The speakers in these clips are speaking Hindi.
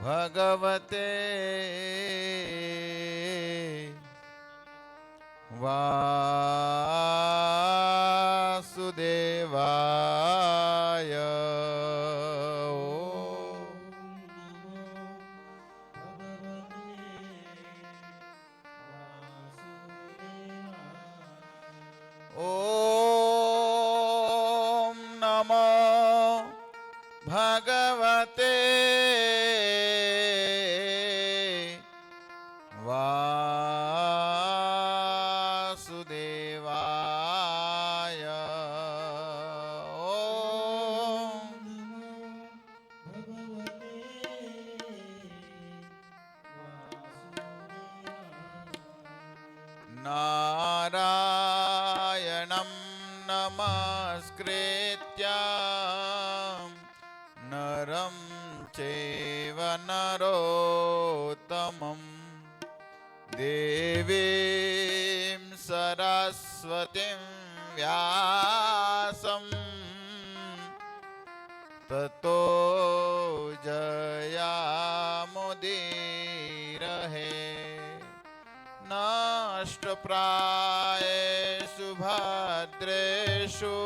भगवते वासुदेवाय। ॐ नमो भगवते वासुदेवाय। नारायणं नमस्कृत्य नरं चैव नरोत्तमं देवीं सरस्वतीं व्यासं ततो जयामुदीरये। नष्टप्रायेषु भद्रेषु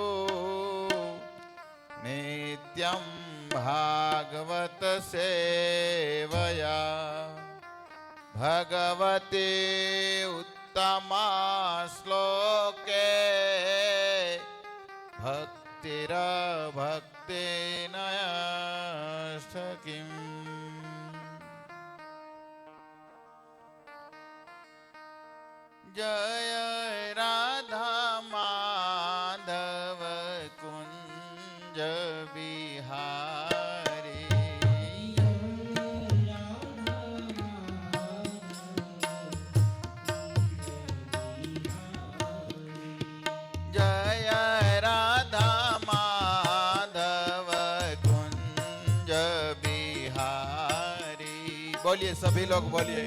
नित्यं भागवत सेवया भगवते उत्तमा श्लोके भक्तिरभक्तिनयस्तकिम्। जय राधा माधव कुंज बिहारी। जय राधा माधव कुंज बिहारी। बोलिए सभी लोग बोलिए।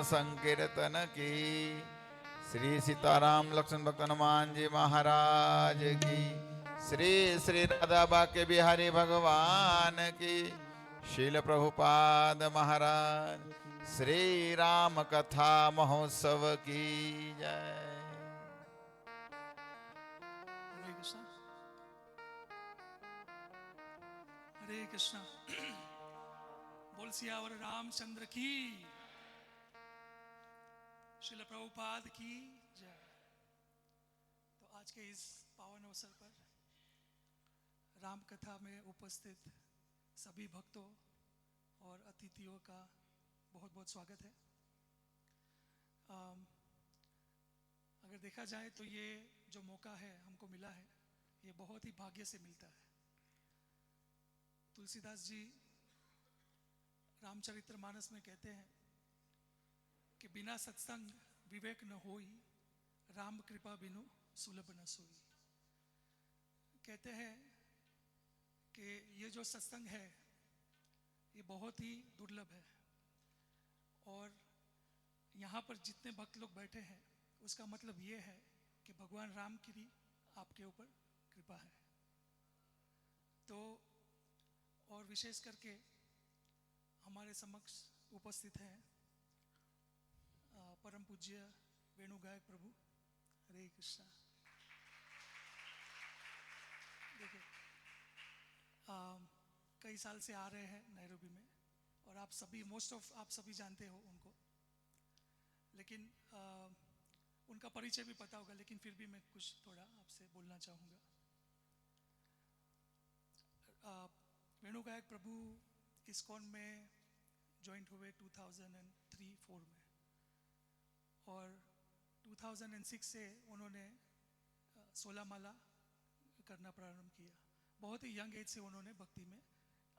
संकीर्तन की। श्री सीताराम लक्ष्मण भक्त हनुमान जी महाराज की। श्री श्री राधा बाके बिहारी भगवान की। शील प्रभुपाद महाराज। श्री राम कथा महोत्सव की जय। हरे कृष्णा हरे कृष्णा। बोल सियावर रामचंद्र की। श्रील प्रभुपाद की जय। तो आज के इस पावन अवसर पर राम कथा में उपस्थित सभी भक्तों और अतिथियों का बहुत बहुत स्वागत है। अगर देखा जाए तो ये जो मौका है हमको मिला है, ये बहुत ही भाग्य से मिलता है। तुलसीदास जी रामचरितमानस में कहते हैं कि बिना सत्संग विवेक न होई, राम कृपा बिनु सुलभ न सोई। कहते हैं कि ये जो सत्संग है ये बहुत ही दुर्लभ है, और यहाँ पर जितने भक्त लोग बैठे हैं उसका मतलब ये है कि भगवान राम की भी आपके ऊपर कृपा है। तो और विशेष करके हमारे समक्ष उपस्थित हैं परम पूज्य वेणु गायक प्रभु। हरे कृष्णा। देखिए कई साल से आ रहे हैं नैरोबी में, और आप सभी आप सभी जानते हो उनको, लेकिन उनका परिचय भी पता होगा, लेकिन फिर भी मैं कुछ थोड़ा आपसे बोलना चाहूँगा। वेणु गायक प्रभु इस्कॉन में ज्वाइंट हुए 2003-4 में, और 2006 से उन्होंने 16 माला करना प्रारंभ किया। बहुत ही यंग एज से उन्होंने भक्ति में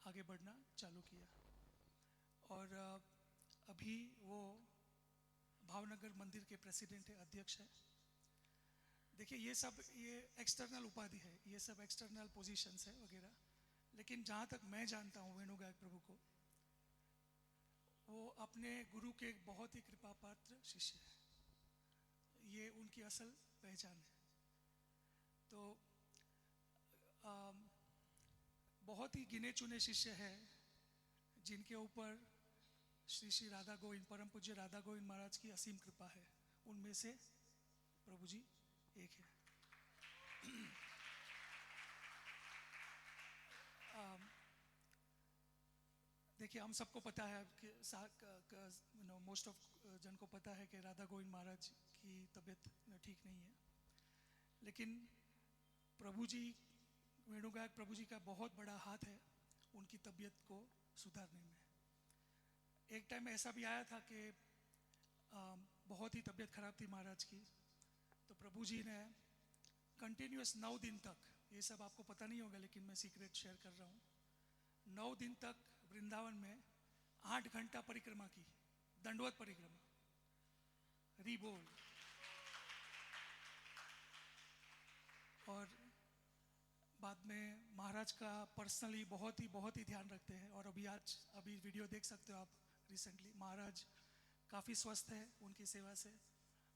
आगे बढ़ना चालू किया, और अभी वो भावनगर मंदिर के प्रेसिडेंट है, अध्यक्ष है। देखिए ये एक्सटर्नल उपाधि है, ये सब एक्सटर्नल पोजीशंस है वगैरह, लेकिन जहाँ तक मैं जानता हूँ वेणु गायक प्रभु को, वो अपने गुरु के एक बहुत ही कृपा पात्र शिष्य है। ये उनकी असल पहचान है। तो बहुत ही गिने चुने शिष्य हैं जिनके ऊपर श्री श्री राधा गोविंद, परम पूज्य राधा गोविंद महाराज की असीम कृपा है। उनमें से प्रभु जी एक है। देखिए हम सबको पता है कि मोस्ट ऑफ जन को पता है कि राधा गोविंद महाराज की तबीयत ठीक नहीं है, लेकिन प्रभु जी, वेणु गायक प्रभु जी का बहुत बड़ा हाथ है उनकी तबीयत को सुधारने में। एक टाइम ऐसा भी आया था कि बहुत ही तबीयत खराब थी महाराज की, तो प्रभु जी ने कंटिन्यूस 9 दिन तक, ये सब आपको पता नहीं होगा लेकिन मैं सीक्रेट शेयर कर रहा हूँ, 9 दिन तक वृंदावन में 8 घंटा परिक्रमा की, दंडवत परिक्रमा, रिबोल। और बाद में महाराज का पर्सनली बहुत ही ध्यान रखते हैं, और अभी वीडियो देख सकते हो आप। रिसेंटली महाराज काफ़ी स्वस्थ है उनकी सेवा से,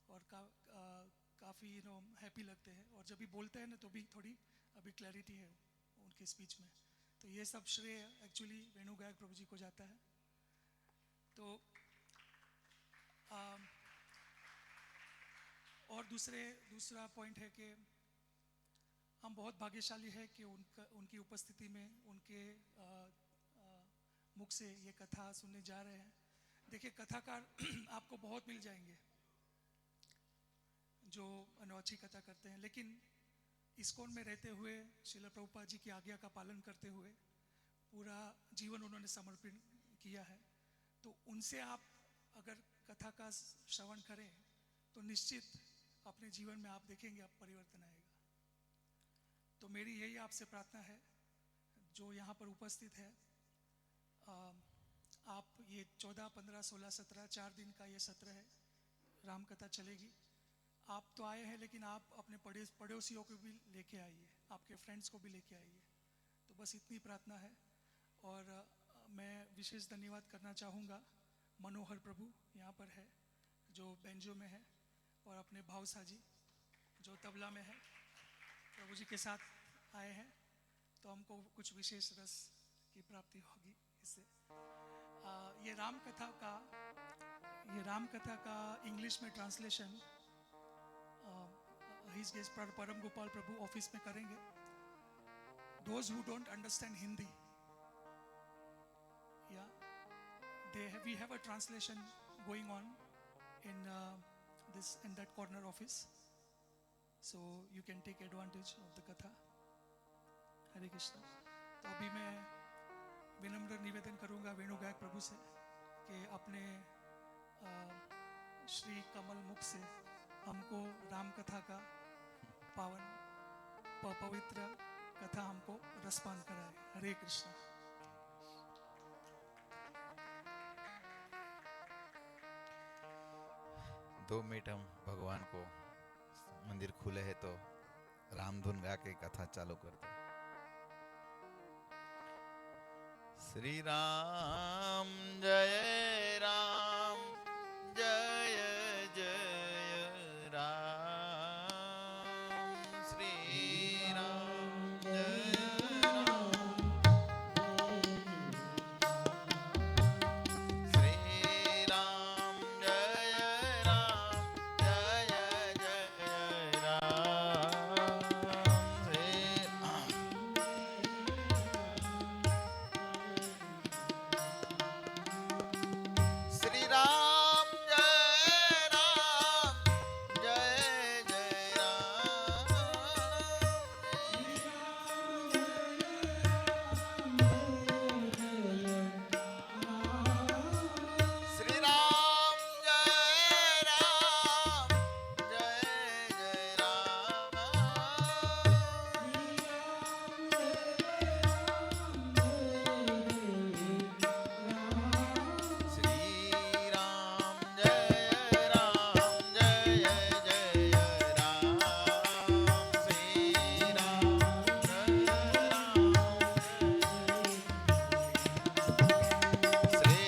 और काफ़ी हैप्पी लगते हैं, और जब भी बोलते हैं ना तो भी थोड़ी अभी क्लैरिटी है उनकी स्पीच में। तो ये सब श्रेय एक्चुअली वेणु गायक प्रभु जी को जाता है। तो और दूसरा पॉइंट है कि हम बहुत भाग्यशाली है कि उनकी उपस्थिति में उनके मुख से ये कथा सुनने जा रहे हैं। देखिए कथाकार आपको बहुत मिल जाएंगे जो अनोखी कथा करते हैं, लेकिन इस्कॉन में रहते हुए श्रील प्रभुपाद जी की आज्ञा का पालन करते हुए पूरा जीवन उन्होंने समर्पित किया है। तो उनसे आप अगर कथा का श्रवण करें तो निश्चित अपने जीवन में आप देखेंगे आप परिवर्तन आएगा। तो मेरी यही आपसे प्रार्थना है जो यहाँ पर उपस्थित है, आप ये 14, 15, 16, 17 4 दिन का ये सत्र है, राम कथा चलेगी। आप तो आए हैं लेकिन आप अपने पड़ोसियों को भी लेके आइए, आपके फ्रेंड्स को भी लेके आइए। तो बस इतनी प्रार्थना है। और मैं विशेष धन्यवाद करना चाहूँगा मनोहर प्रभु यहाँ पर है जो बेंजो में है, और अपने भावसा जी जो तबला में है, प्रभु जी के साथ आए हैं, तो हमको कुछ विशेष रस की प्राप्ति होगी इससे। ये राम कथा का इंग्लिश में ट्रांसलेशन हिज गेस्ट परम गोपाल प्रभु ऑफिस में करेंगे। Those who don't understand Hindi, we have a translation going on in that corner office, so you can take advantage of the katha. हरे कृष्ण। तो अभी मैं विनम्र निवेदन करूंगा वेणु गायक प्रभु से कि अपने श्री कमल मुख से हमको राम कथा का पवित्र कथा हमको रसपान कराए। हरे कृष्ण। दो मिनट हम भगवान को मंदिर खुले है तो राम धुन गा के कथा चालू करते। श्री राम जय राम जय जय राम। श्री राम जय राम श्री राम जय राम जय जय राम। श्री राम जय राम जय जय राम। श्री राम जय राम जय जय राम। श्री राम जय राम जय जय राम। श्री राम जय राम श्री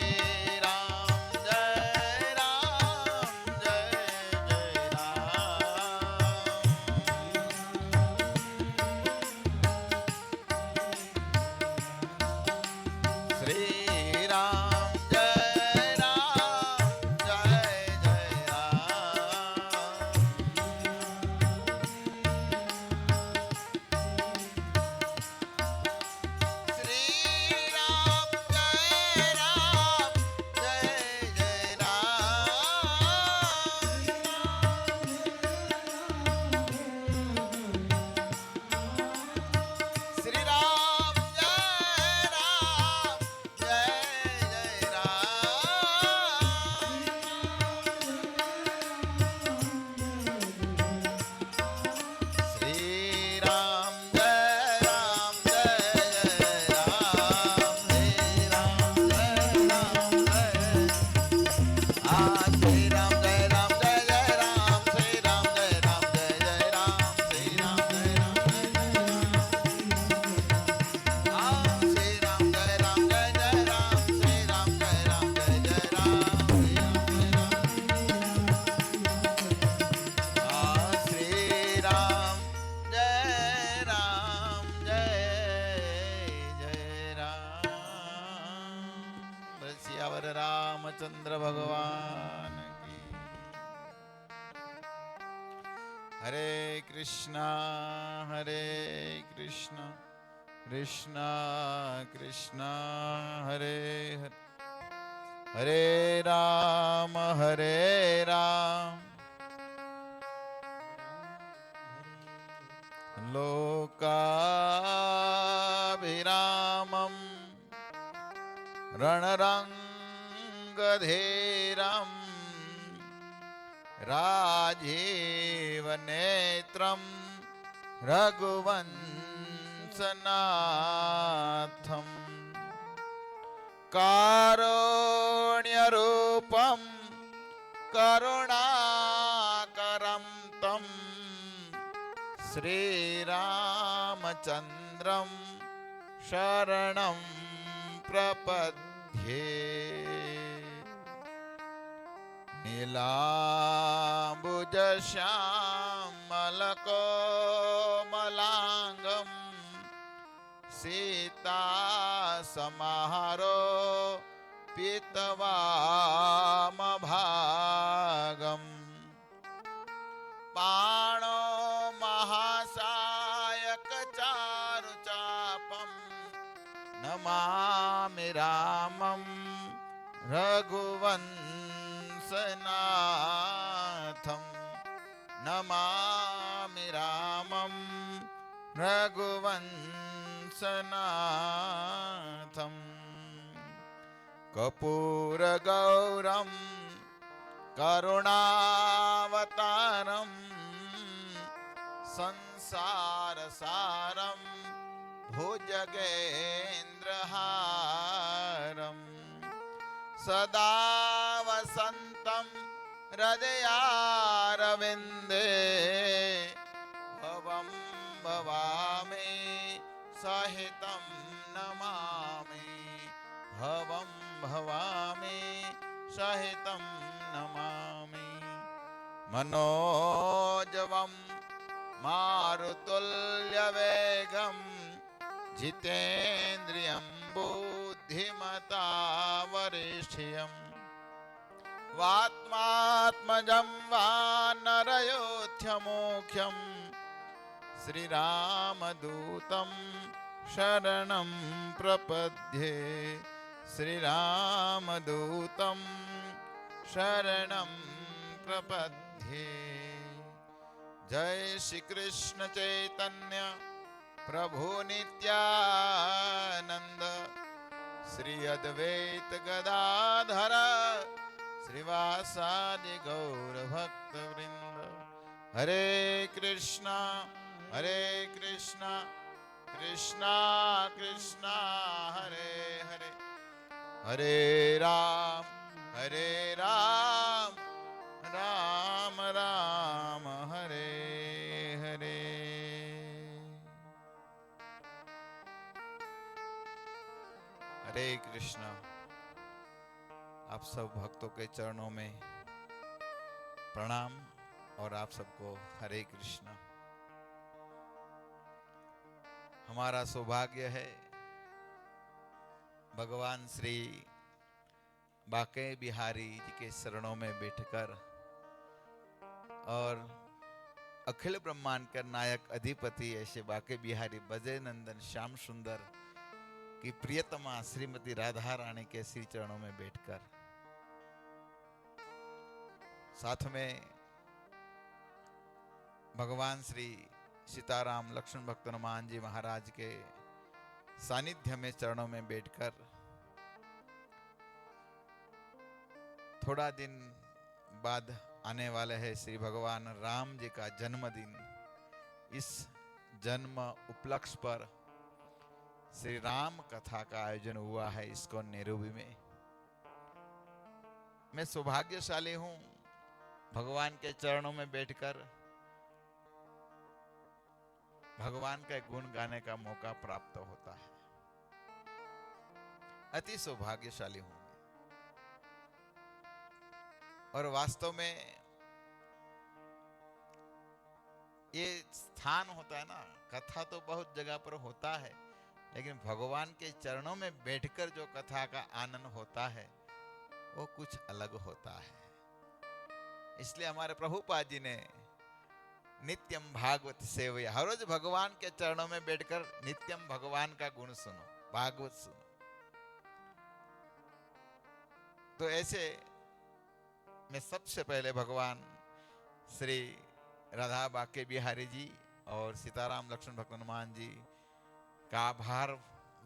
राम जय राम जय जय राम। श्री राम जय राम जय जय राम। श्री राम जय राम जय जय राम। श्री राम जय राम जय जय राम। श्री राम जय राम जय जय राम। श्री राम जय राम जय श्री राम जय राम जय जय राम। श्री राम जय राम जय जय राम। श्री राम जय राम जय जय राम। श्री राम जय राम जय जय राम। श्री राम जय राम जय जय राम। श्री राम जय राम श्री राम जय राम जय जय राम। बोल सियावर रामचंद्र भगवान की। हरे कृष्णा कृष्णा कृष्णा हरे हरे हरे राम लोकाभिरामं रणरङ्गधीरं राजीवनेत्रं रघुवंशनाथं कारुण्यरूपं करुणाकरं तं श्रीरामचन्द्रं शरणं प्रपद्ये। नीलाम्बुजश्यामलकोमलाङ्गं सीतासमारोपितवामभागम् पाणो महासायकचारुचापं नमामि रामं रघुवंशनाथं नमामि रामं रघुवंशनाथं कर्पूरगौरं करुणावतारं संसारसारं भुजगेन्द्रहारं सदा वसन्तं हृदयारविन्दे भवं भवामि सहितं नमामि भवं भवामि सहितं नमामि मनोजवं मारुतुल्यवेगं जितेन्द्रियं बुद्धिमतावरिष्ठियम् वात्मात्मजं वानरयोध्यमुख्यं श्रीरामदूतं शरणं प्रपद्ये श्रीरामदूतं शरणं प्रपद्ये। जय श्री कृष्ण चैतन्य प्रभु नित्यानंद श्री अद्वैत गदाधर श्रीवासादि गौर भक्त वृंद। हरे कृष्णा कृष्णा कृष्णा हरे हरे हरे राम राम राम हरे हरे। हरे कृष्णा। आप सब भक्तों के चरणों में प्रणाम और आप सबको हरे कृष्णा। हमारा सौभाग्य है भगवान श्री बाके बिहारी जी के शरणों में बैठकर और अखिल ब्रह्मांड के नायक अधिपति ऐसे बाके बिहारी बजय नंदन श्याम सुंदर की प्रियतमा श्रीमती राधा रानी के श्री चरणों में बैठकर साथ में भगवान श्री सीताराम लक्ष्मण भक्त हनुमान जी महाराज के सानिध्य में चरणों में बैठकर थोड़ा दिन बाद आने वाले है श्री भगवान राम जी का जन्मदिन। इस जन्म उपलक्ष्य पर श्री राम कथा का आयोजन हुआ है इस्कॉन नैरोबी में। मैं सौभाग्यशाली हूं भगवान के चरणों में बैठकर भगवान का गुण गाने का मौका प्राप्त होता है। अति सौभाग्यशाली हूं और वास्तव में ये स्थान होता है ना, कथा तो बहुत जगह पर होता है लेकिन भगवान के चरणों में बैठकर जो कथा का आनंद होता है वो कुछ अलग होता है। इसलिए हमारे प्रभुपाद जी ने नित्यम भागवत सेवया, हर रोज भगवान के चरणों में बैठकर नित्यम भगवान का गुण सुनो, भागवत सुनो। तो ऐसे मैं सबसे पहले भगवान श्री राधा बाके बिहारी जी और सीताराम लक्ष्मण भक्त हनुमान जी का आभार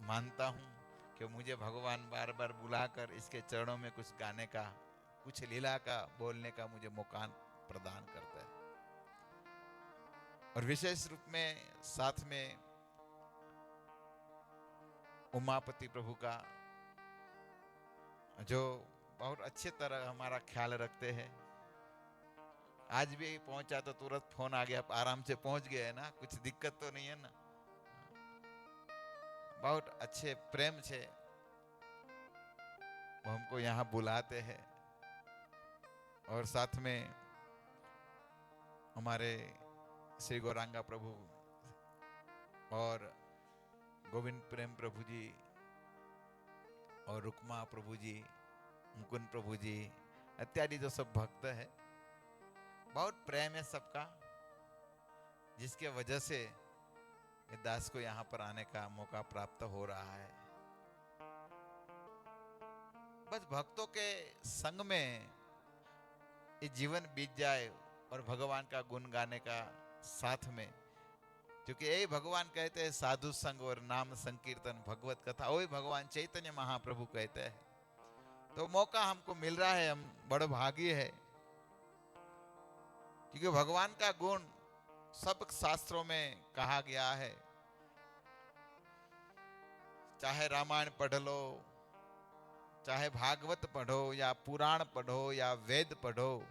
मानता हूँ कि मुझे भगवान बार बार बुलाकर इसके चरणों में कुछ गाने का, कुछ लीला का बोलने का मुझे मौका प्रदान करता है। और विशेष रूप में साथ में उमापति प्रभु का जो बहुत अच्छे तरह हमारा ख्याल रखते हैं। आज भी पहुंचा तो तुरंत फोन आ गया, आराम से पहुंच गए ना, कुछ दिक्कत तो नहीं है ना। बहुत अच्छे प्रेम से वो हमको यहाँ बुलाते हैं। और साथ में हमारे श्री गौरांगा प्रभु और गोविंद प्रेम प्रभु जी और रुक्मा प्रभु जी, मुकुंद प्रभु जी इत्यादि जो सब भक्त है, बहुत प्रेम है सबका, जिसके वजह से दास को यहाँ पर आने का मौका प्राप्त हो रहा है। बस भक्तों के संग में ये जीवन बीत जाए और भगवान का गुण गाने का साथ में, क्योंकि यही भगवान कहते हैं साधु संग और नाम संकीर्तन भगवत कथा, वही भगवान चैतन्य महाप्रभु कहते हैं। तो मौका हमको मिल रहा है, हम बड़े भागी है, क्योंकि भगवान का गुण सब शास्त्रों में कहा गया है। चाहे रामायण पढ़ लो, चाहे भागवत पढ़ो या पुराण पढ़ो या वेद पढ़ो,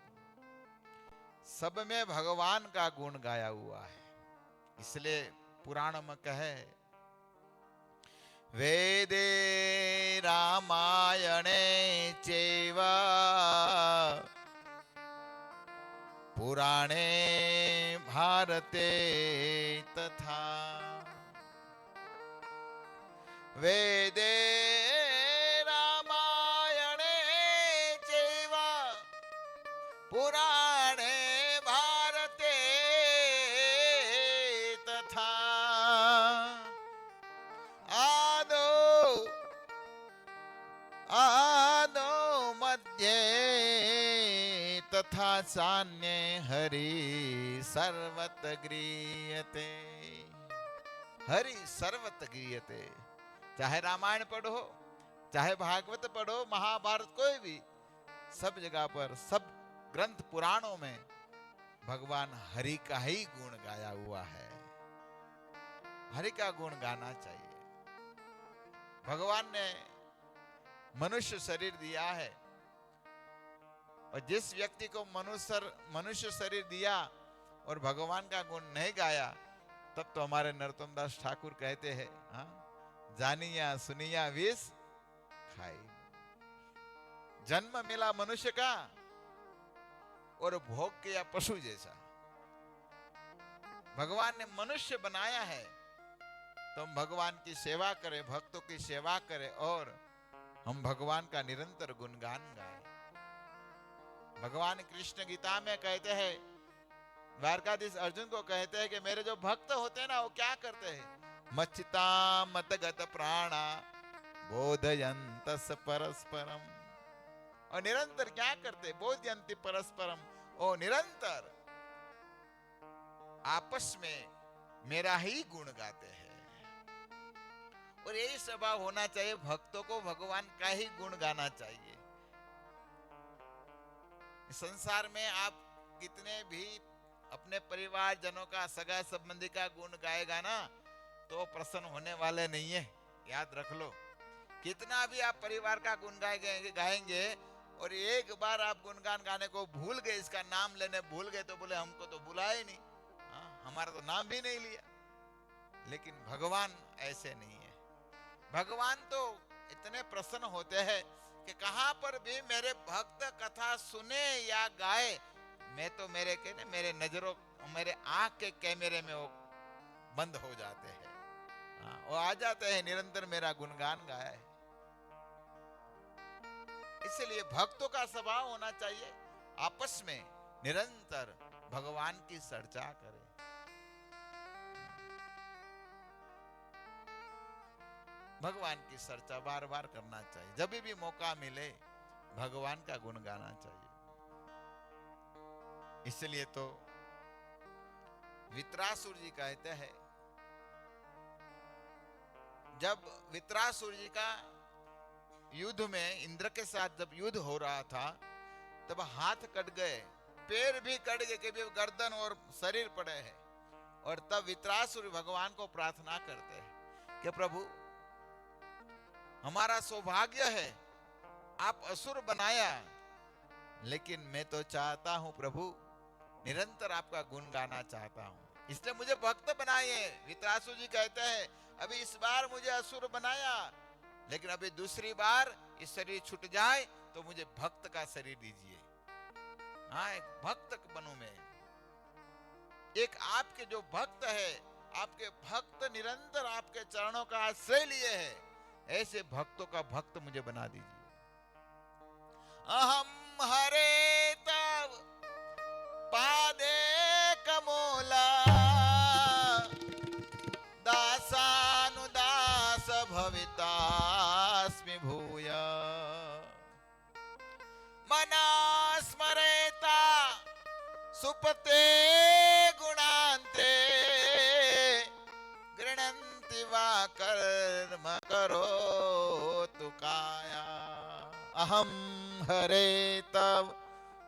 सब में भगवान का गुण गाया हुआ है। इसलिए पुराण में कहे, वेदे रामायणे चैव पुराणे भारते तथा। वेदे रामायणे चैव पुराणे भारते तथा। आदो मध्ये तथा सान्ये हरि सर्वत गृह्यते। हरि सर्वत गृह्यते। चाहे रामायण पढ़ो, चाहे भागवत पढ़ो, महाभारत, कोई भी, सब जगह पर, सब ग्रंथ पुराणों में भगवान हरि का ही गुण गाया हुआ है। हरि का गुण गाना चाहिए। भगवान ने मनुष्य शरीर दिया है, और जिस व्यक्ति को मनुष्य शरीर दिया और भगवान का गुण नहीं गाया, तब तो हमारे नरोत्तम दास ठाकुर कहते हैं, हाँ, जानिया सुनिया विष खाई। जन्म मिला मनुष्य का और भोग किया पशु जैसा। भगवान ने मनुष्य बनाया है तो हम भगवान की सेवा करें, भक्तों की सेवा करें, और हम भगवान का निरंतर गुणगान गाएं। भगवान कृष्ण गीता में कहते हैं, द्वारकाधीश अर्जुन को कहते हैं कि मेरे जो भक्त होते हैं ना, वो क्या करते हैं? मच्चिता मतगत प्राणा बोधयंतस परस्परम। और निरंतर क्या करते? बोधयंति परस्परम। ओ निरंतर आपस में मेरा ही गुण गाते हैं। और यही स्वभाव होना चाहिए भक्तों को, भगवान का ही गुण गाना चाहिए। संसार में आप कितने भी अपने परिवार जनों का, सगा संबंधी का गुण गाएगा ना, तो प्रसन्न होने वाले नहीं है, याद रख लो। कितना भी आप परिवार का गुण गाएंगे और एक बार आप गुणगान गाने को भूल गए, इसका नाम लेने भूल गए, तो बोले हमको तो बुलाया ही नहीं, हमारा तो नाम भी नहीं लिया। लेकिन भगवान ऐसे नहीं है। भगवान तो इतने प्रसन्न होते हैं कि कहां पर भी मेरे भक्त कथा सुने या गाए, मैं तो मेरे नजरों, मेरे आंख के कैमरे में वो बंद हो जाते हैं। वो आ जाते हैं, निरंतर मेरा गुणगान गाया है। इसलिए भक्तों का स्वभाव होना चाहिए आपस में निरंतर भगवान की चर्चा करें। भगवान की चर्चा बार बार करना चाहिए। जब भी मौका मिले भगवान का गुण गाना चाहिए। इसलिए तो वित्रासुर जी कहते हैं, जब वित्रासुर जी का युद्ध में इंद्र के साथ जब युद्ध हो रहा था, तब हाथ कट गए, पैर भी कट गए, कि गर्दन और शरीर पड़े हैं। और तब वित्रासुर भगवान को प्रार्थना करते हैं कि प्रभु, हमारा सौभाग्य है आप असुर बनाया, लेकिन मैं तो चाहता हूं प्रभु, निरंतर आपका गुण गाना चाहता हूं, इसलिए मुझे भक्त बनाइए। वित्रासुर जी कहते हैं, अभी इस बार मुझे असुर बनाया, लेकिन अभी दूसरी बार इस शरीर छूट जाए तो मुझे भक्त का शरीर दीजिए। हाँ, एक भक्त बनूं मैं। एक आपके जो भक्त है, आपके भक्त निरंतर आपके चरणों का आश्रय लिए है, ऐसे भक्तों का भक्त मुझे बना दीजिए। अहम हरे तव पादे कमोला, दासानुदास भवितास्मि भूय। मना स्मरेता सुपते गुणान्ते, गृह्णन्ति वा कर्म करोतु काया। अहम हरे तव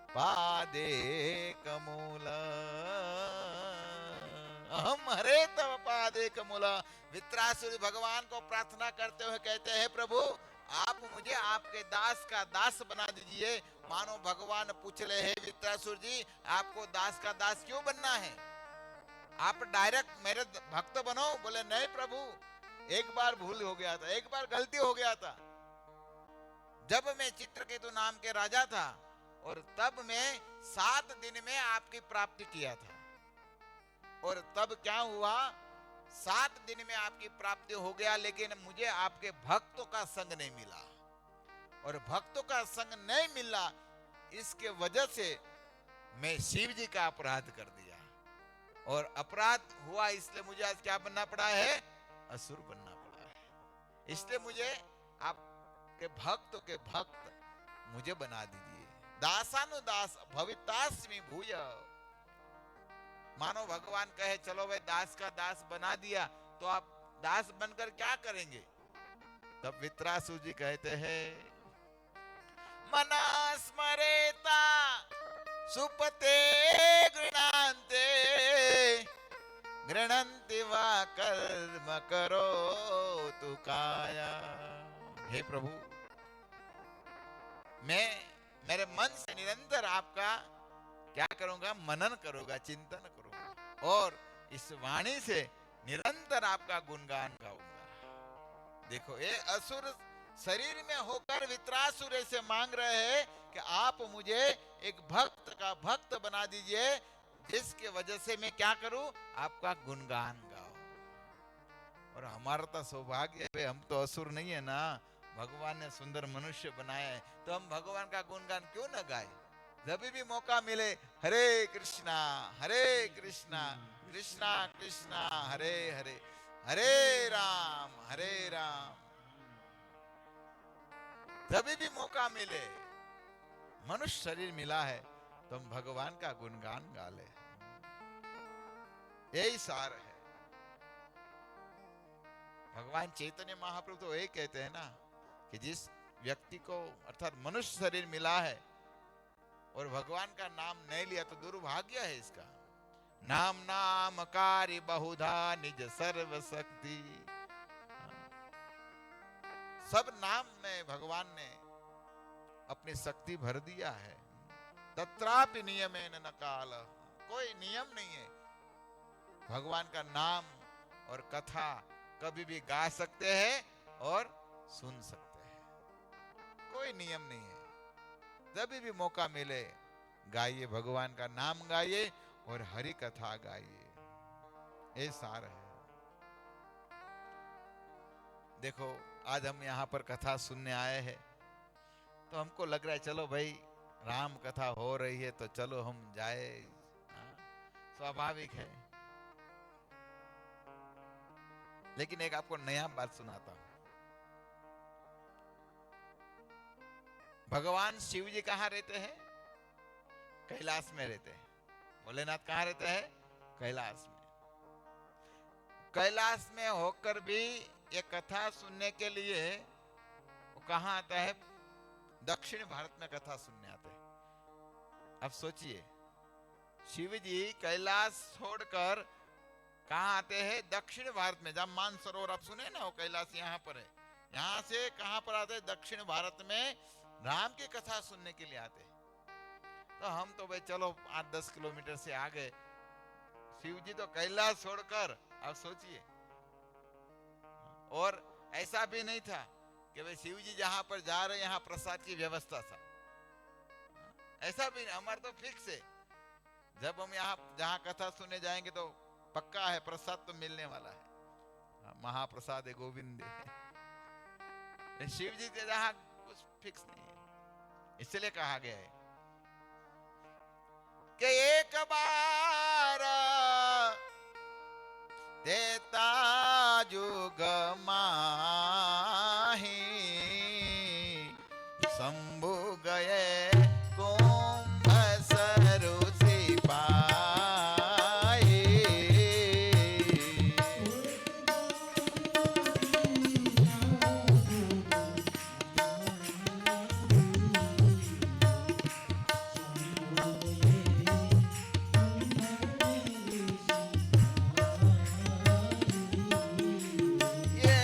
पादे कमूला, अहम हरे तव पादे कमूला। वित्रासुर भगवान को प्रार्थना करते हुए कहते हैं, प्रभु आप मुझे आपके दास का दास बना दीजिए। मानो भगवान पूछ ले, हे वित्रासुर जी, आपको दास का दास क्यों बनना है? आप डायरेक्ट मेरे भक्त बनो। बोले नहीं प्रभु, एक बार भूल हो गया था, एक बार गलती हो गया था। जब मैं चित्रकेतु नाम के राजा था और तब मैं 7 दिन में आपकी प्राप्ति किया था, और तब क्या हुआ, 7 दिन में आपकी प्राप्ति हो गया, लेकिन मुझे आपके भक्तों का संग नहीं मिला, और भक्तों का संग नहीं मिला, इसके वजह से मैं शिव जी का अपराध कर दिया, और अपराध हुआ इसलिए मुझे आज क्या बनना पड़ा है? असुर बनना पड़ा है। इसलिए मुझे आपके भक्तों के भक्त मुझे बना दीजिए। दासानुदास भवितास्मि भूय। मानो भगवान कहे चलो भाई दास का दास बना दिया, तो आप दास बनकर क्या करेंगे? तब वित्रासुर जी कहते हैं, मना स्मरेता सुपते गृणान्ते गृणन्ति वा कर्म करो तु काया। हे प्रभु, मैं मेरे मन से निरंतर आपका क्या करूंगा? मनन करूंगा, चिंतन करूंगा, और इस वाणी से निरंतर आपका गुणगान गाऊंगा। देखो, ये असुर शरीर में होकर वित्रासुर से मांग रहे हैं कि आप मुझे एक भक्त का भक्त बना दीजिए, जिसके वजह से मैं क्या करूं? आपका गुणगान गाऊं। और हमारा तो सौभाग्य है, हम तो असुर नहीं है ना, भगवान ने सुंदर मनुष्य बनाया है, तो हम भगवान का गुणगान क्यों न गाए? जब भी मौका मिले, हरे कृष्णा कृष्णा कृष्णा हरे हरे, हरे राम। जब भी मौका मिले, मनुष्य शरीर मिला है, तो हम भगवान का गुणगान गा ले। यही सार है। भगवान चैतन्य महाप्रभु तो यही कहते हैं ना कि जिस व्यक्ति को अर्थात मनुष्य शरीर मिला है और भगवान का नाम नहीं लिया, तो दुर्भाग्य है इसका। नाम नामकारी बहुधा निज सर्व शक्ति। सब नाम में भगवान ने अपनी शक्ति भर दिया है। तत्रापि नियमेन न काल। कोई नियम नहीं है। भगवान का नाम और कथा कभी भी गा सकते हैं और सुन सकते हैं, कोई नियम नहीं है। जब भी मौका मिले गाइए, भगवान का नाम गाइए और हरि कथा गाइए। ये सार है। देखो, आज हम यहाँ पर कथा सुनने आए हैं, तो हमको लग रहा है चलो भाई राम कथा हो रही है तो चलो हम जाए, स्वाभाविक है। लेकिन एक आपको नया बात सुनाता हूं। भगवान शिव जी कहाँ रहते हैं? कैलाश में रहते हैं। भोलेनाथ कहाँ रहते हैं? कैलाश में। कैलाश में होकर भी ये कथा सुनने के लिए वो कहाँ आता है? दक्षिण भारत में कथा सुनने आते हैं। अब सोचिए, शिव जी कैलाश छोड़कर कहाँ आते हैं? दक्षिण भारत में। जब मानसरोवर आप सुने ना, वो कैलाश यहाँ पर है। यहाँ से कहाँ पर आते हैं? दक्षिण भारत में राम की कथा सुनने के लिए आते हैं। तो हम तो भाई चलो 8-10 किलोमीटर से आ गए। शिव जी तो कैलाश छोड़कर, आप सोचिए। और ऐसा भी नहीं था कि भाई शिव जी जहां पर जा रहे यहाँ प्रसाद की व्यवस्था था, ऐसा भी नहीं। हमारा तो फिक्स है, जब हम यहाँ जहाँ कथा सुनने जाएंगे तो पक्का है प्रसाद तो मिलने वाला है। महाप्रसाद है गोविंद है। शिव जी के जहाँ कुछ फिक्स नहीं है। इसलिए कहा गया है कि एक बार देता जुग माही, शंभु गए कुंभ सरु सिपाही। ये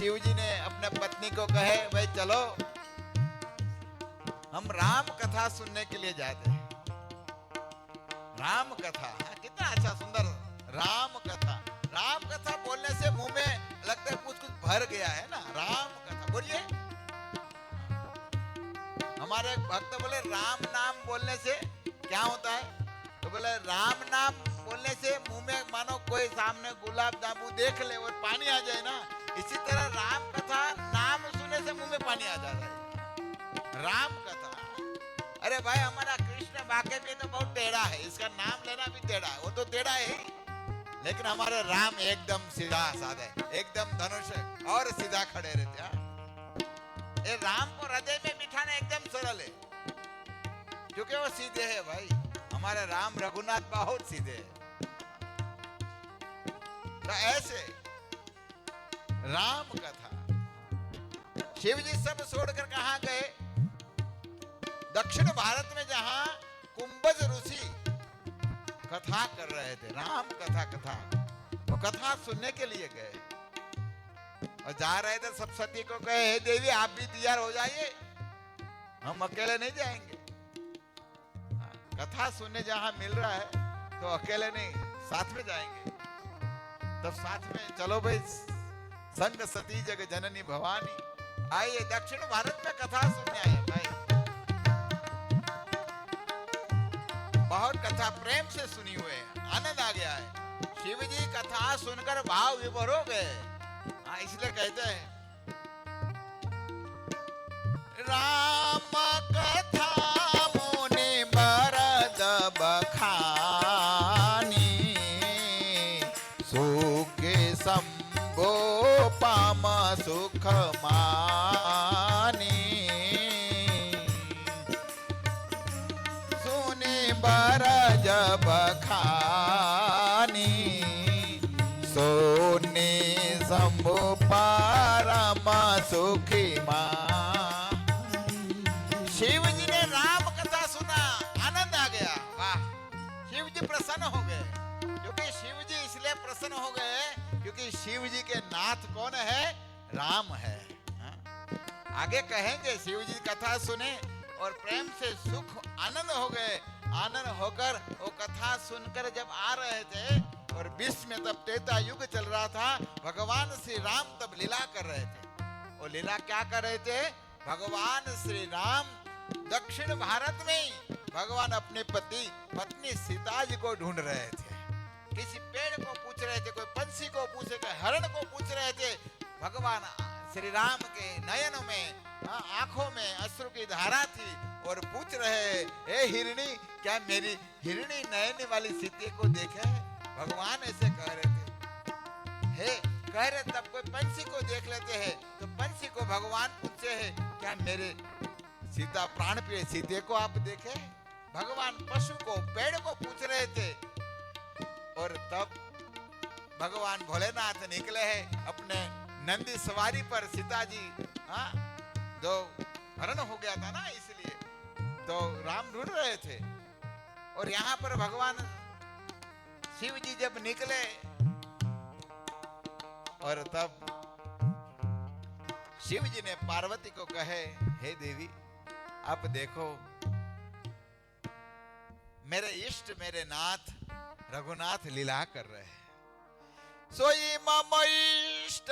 शिव जी ने अपने पत्नी को कहे भाई चलो हम राम कथा सुनने के लिए जाते हैं। राम कथा, कितना अच्छा सुंदर राम कथा। राम कथा बोलने से मुंह में लगता है कुछ कुछ भर गया है ना। राम कथा बोलिए। हमारे एक भक्त बोले राम नाम बोलने से क्या होता है, तो बोले राम नाम बोलने से मुंह में मानो कोई सामने गुलाब जामुन देख ले और पानी आ जाए ना, इसी तरह राम कथा नाम सुनने से मुंह में पानी आ जाता है। राम कथा, अरे भाई हमारा कृष्ण वाकई में तो बहुत टेढ़ा है, इसका नाम लेना भी टेढ़ा है, वो तो टेढ़ा है, लेकिन हमारे राम एकदम सीधा साधा है, एकदम धनुष और सीधा खड़े रहते हैं। ये राम को हृदय में बिठाना एकदम सरल है, क्योंकि वो सीधे है भाई। हमारे राम रघुनाथ बहुत सीधे है। तो ऐसे राम कथा, शिव जी सब छोड़कर कहां गए? दक्षिण भारत में जहां कुंभज ऋषि कथा कर रहे थे, राम कथा, वो कथा सुनने के लिए गए और जा रहे थे। सब सती को कहे हे देवी आप भी तैयार हो जाइए, हम अकेले नहीं जाएंगे। कथा सुनने जहां मिल रहा है तो अकेले नहीं, साथ में जाएंगे। तब साथ में चलो भाई, संग सती जग जननी भवानी, आइए दक्षिण भारत में कथा सुनने आए भाई। बहुत कथा प्रेम से सुनी हुए, आनंद आ गया है। शिव जी कथा सुनकर भाव विभोर हो गए। इसलिए कहते हैं राम कथा मुनि बरद बखानी, सुखे संभो पाम सुख मानी, सुनि बरज बखानी, सोने शंभु परम सुखी मां। शिव जी ने राम कथा सुना, आनंद आ गया। वाह, शिव जी प्रसन्न हो गए। क्योंकि शिव जी इसलिए प्रसन्न हो गए क्योंकि शिव जी के नाथ कौन है? राम है। आगे कहेंगे, शिव जी कथा सुने और प्रेम से सुख आनंद हो गए। आनंद होकर वो कथा सुनकर जब आ रहे थे और विश्व में तब त्रेता युग चल रहा था, भगवान श्री राम तब लीला कर रहे थे। और लीला क्या कर रहे थे? भगवान श्री राम दक्षिण भारत में भगवान अपने पत्नी सीता जी को ढूंढ रहे थे। किसी पेड़ को पूछ रहे थे, कोई पंछी को पूछ रहे थे, हरण को पूछ रहे थे। भगवान श्री राम के नयनों में, आंखों में अश्रु की धारा थी और पूछ रहे, हे हिरणी, क्या मेरी हिरणी नयन वाली सीते को देखे? भगवान ऐसे कह रहे थे। हे कह रहे, तब कोई पंछी को देख लेते हैं तो पंछी को भगवान पूछते हैं, क्या मेरे सीता प्राण प्रिय सीते को आप देखे? भगवान पशु को, पेड़ को पूछ रहे थे। और तब भगवान भोलेनाथ निकले हैं अपने नंदी सवारी पर। सीता जी जो हरण हो गया था ना, इसलिए तो राम ढूंढ रहे थे। और यहाँ पर भगवान शिव जी जब निकले और तब शिव जी ने पार्वती को कहे, हे देवी आप देखो, मेरे इष्ट मेरे नाथ रघुनाथ लीला कर रहे हैं। सोई मम इष्ट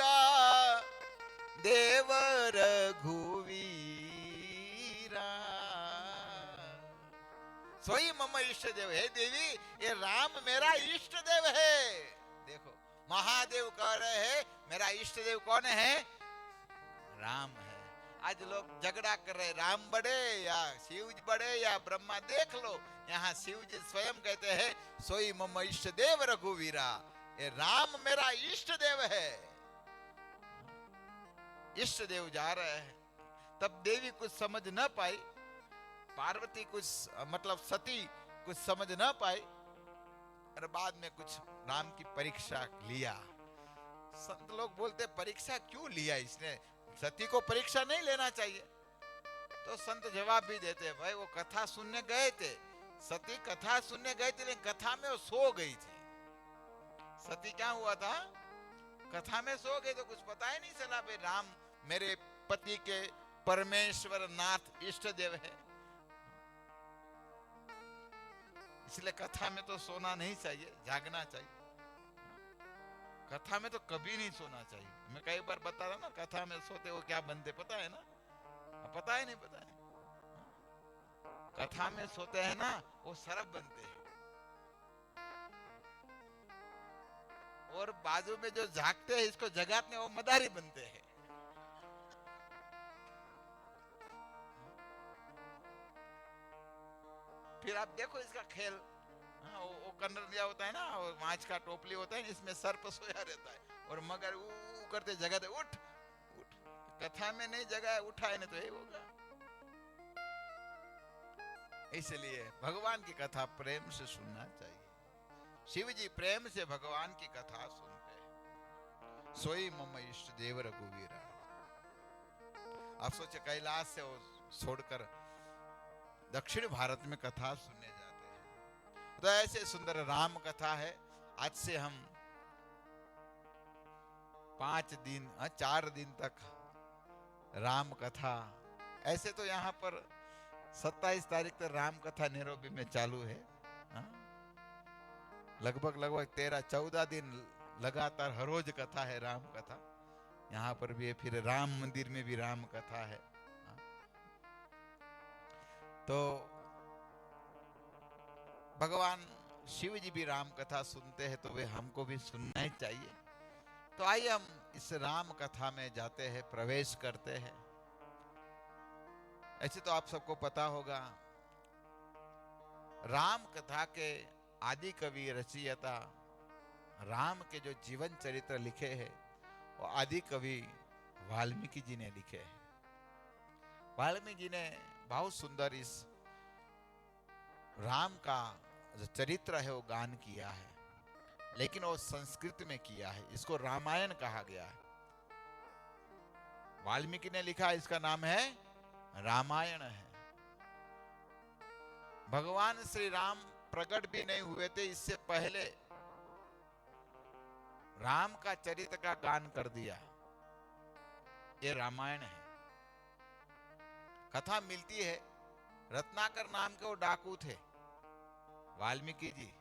देव रघुवीरा, सोई मम इष्ट देव। हे देवी, ये राम मेरा इष्ट देव है। देखो महादेव कह रहे हैं मेरा इष्ट देव कौन है? राम है। आज लोग झगड़ा कर रहे, राम बड़े या शिव बड़े या ब्रह्मा। देख लो, यहाँ शिव जी स्वयं कहते हैं, सोई मम इष्ट देव रघुवीरा, ये राम मेरा इष्ट देव है। इष्ट देव जा रहे हैं। तब देवी कुछ समझ न पाई, पार्वती कुछ मतलब सती कुछ समझ न पाई और बाद में कुछ राम की परीक्षा लिया। संत लोग बोलते, परीक्षा क्यों लिया इसने? सती को परीक्षा नहीं लेना चाहिए। तो संत जवाब भी देते हैं, भाई वो कथा सुनने गए थे, सती कथा सुनने गए थे, लेकिन कथा में वो सो गई थी। सती क्या हुआ था? कथा में सो गए तो कुछ पता ही नहीं चला भाई राम मेरे पति के परमेश्वर नाथ इष्ट देव है। इसलिए कथा में तो सोना नहीं चाहिए, जागना चाहिए। कथा में तो कभी नहीं सोना चाहिए। मैं कई बार बता रहा ना, कथा में सोते हो क्या बनते पता है ना? पता ही नहीं पता है। कथा में सोते हैं ना वो सरप बनते हैं, और बाजू में जो जागते हैं इसको जगाते हैं वो मदारी बनते हैं। फिर आप देखो इसका खेल, वो कन्नरिया होता है ना, और माछ का टोपली होता है, इसमें सर्प सोया रहता है और मगर ऊ करते जगाते, उठ उठ। कथा में नहीं जगाए उठाए नहीं तो यही होगा। इसलिए भगवान की कथा प्रेम से सुनना चाहिए। शिव जी प्रेम से भगवान की कथा सुनते हैं। सोई मम इष्ट देव रघुवीरा। आप सोचे कैलाश से वो छोड़कर दक्षिण भारत में कथा सुनने जाते हैं। तो ऐसे सुंदर राम कथा है। आज से हम 4 दिन तक राम कथा, ऐसे तो यहाँ पर 27 तारीख तक राम कथा नैरोबी में चालू है। लगभग 13-14 दिन लगातार हर रोज कथा है, राम कथा। यहाँ पर भी है, फिर राम मंदिर में भी राम कथा है। तो भगवान शिव जी भी राम कथा सुनते हैं, तो वे हमको भी सुनना ही चाहिए। तो आइए हम इस राम कथा में जाते हैं, प्रवेश करते हैं। ऐसे तो आप सबको पता होगा, राम कथा के आदि कवि रचयिता राम के जो जीवन चरित्र लिखे हैं वो आदि कवि वाल्मीकि जी ने लिखे हैं। वाल्मीकि जी ने बहुत सुंदर इस राम का जो चरित्र है वो गान किया है, लेकिन वो संस्कृत में किया है। इसको रामायण कहा गया है। वाल्मीकि ने लिखा, इसका नाम है रामायण है। भगवान श्री राम प्रकट भी नहीं हुए थे, इससे पहले राम का चरित्र का गान कर दिया। ये रामायण है। कथा मिलती है, रत्नाकर नाम के वो डाकू थे वाल्मीकि जी,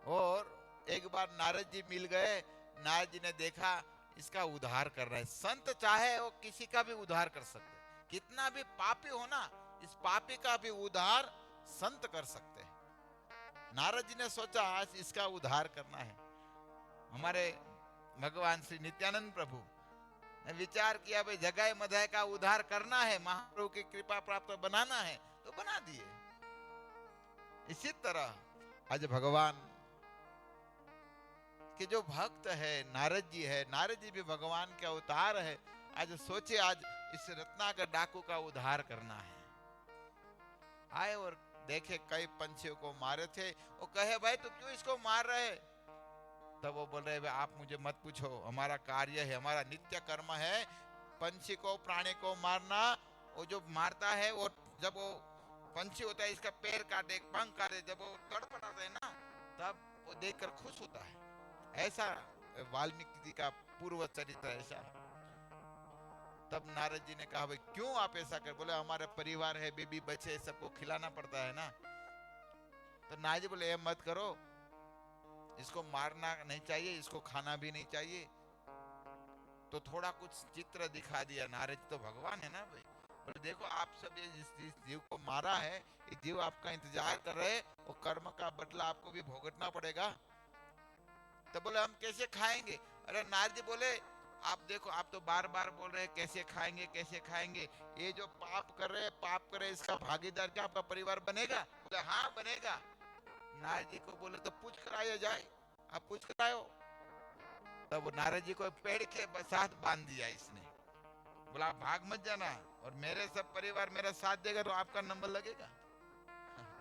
और एक बार नारद जी मिल गए। नारद जी ने देखा इसका उद्धार कर रहा है। संत चाहे वो किसी का भी उद्धार कर सकते, कितना भी पापी हो ना, इस पापी का भी उद्धार संत कर सकते हैं। नारद जी ने सोचा आज इसका उद्धार करना है। हमारे भगवान श्री नित्यानंद प्रभु ने विचार किया, भाई जगाए मधाए का उद्धार करना है, महाप्रभु की कृपा प्राप्त बनाना है, तो बना दिए। इसी तरह आज भगवान के जो भक्त है नारद जी है, नारद जी भी भगवान के अवतार है। आज सोचे आज इस रत्नाकर डाकू का उद्धार करना है। आए और देखे कई पंछियों को मारे थे। वो कहे भाई तू क्यों इसको मार रहे? तब वो बोल रहे आप मुझे मत पूछो, हमारा कार्य है, हमारा नित्य कर्म है पंछी को प्राणी को मारना। वो जो मारता है वो जब वो पंछी होता है इसका पैर काटे पंख काटे, जब वो तड़पड़ाता है ना तब वो देखकर खुश होता है। ऐसा वाल्मीकि जी का पूर्व चरित्र ऐसा है। तब नारद जी ने कहा भाई क्यों आप ऐसा कर? बोले हमारा परिवार है, बेबी बच्चे सबको खिलाना पड़ता है ना। तो नारद जी बोले ये मत करो, इसको मारना नहीं चाहिए, इसको खाना भी नहीं चाहिए। तो थोड़ा कुछ चित्र दिखा दिया। नारद जी तो भगवान है ना भाई, बोले देखो आप सब ये जिस जीव को मारा है, ये जीव आपका इंतजार कर रहे हैं, वो कर्म का बदला आपको भी भुगतना पड़ेगा। तो बोले हम कैसे खाएंगे? अरे नारद जी बोले आप देखो, आप तो बार बार बोल रहे हैं कैसे खाएंगे कैसे खाएंगे। ये जो पाप कर रहे हैं, पाप करे इसका भागीदार क्या आपका परिवार बनेगा? बोले हाँ बनेगा। नारद जी को बोले तो पूछ कराया जाए, आप पूछ कराओ। तब नारद जी को पेड़ के साथ बांध दिया इसने। बोला भाग मत जाना, और मेरे सब परिवार मेरा साथ देगा तो आपका नंबर लगेगा।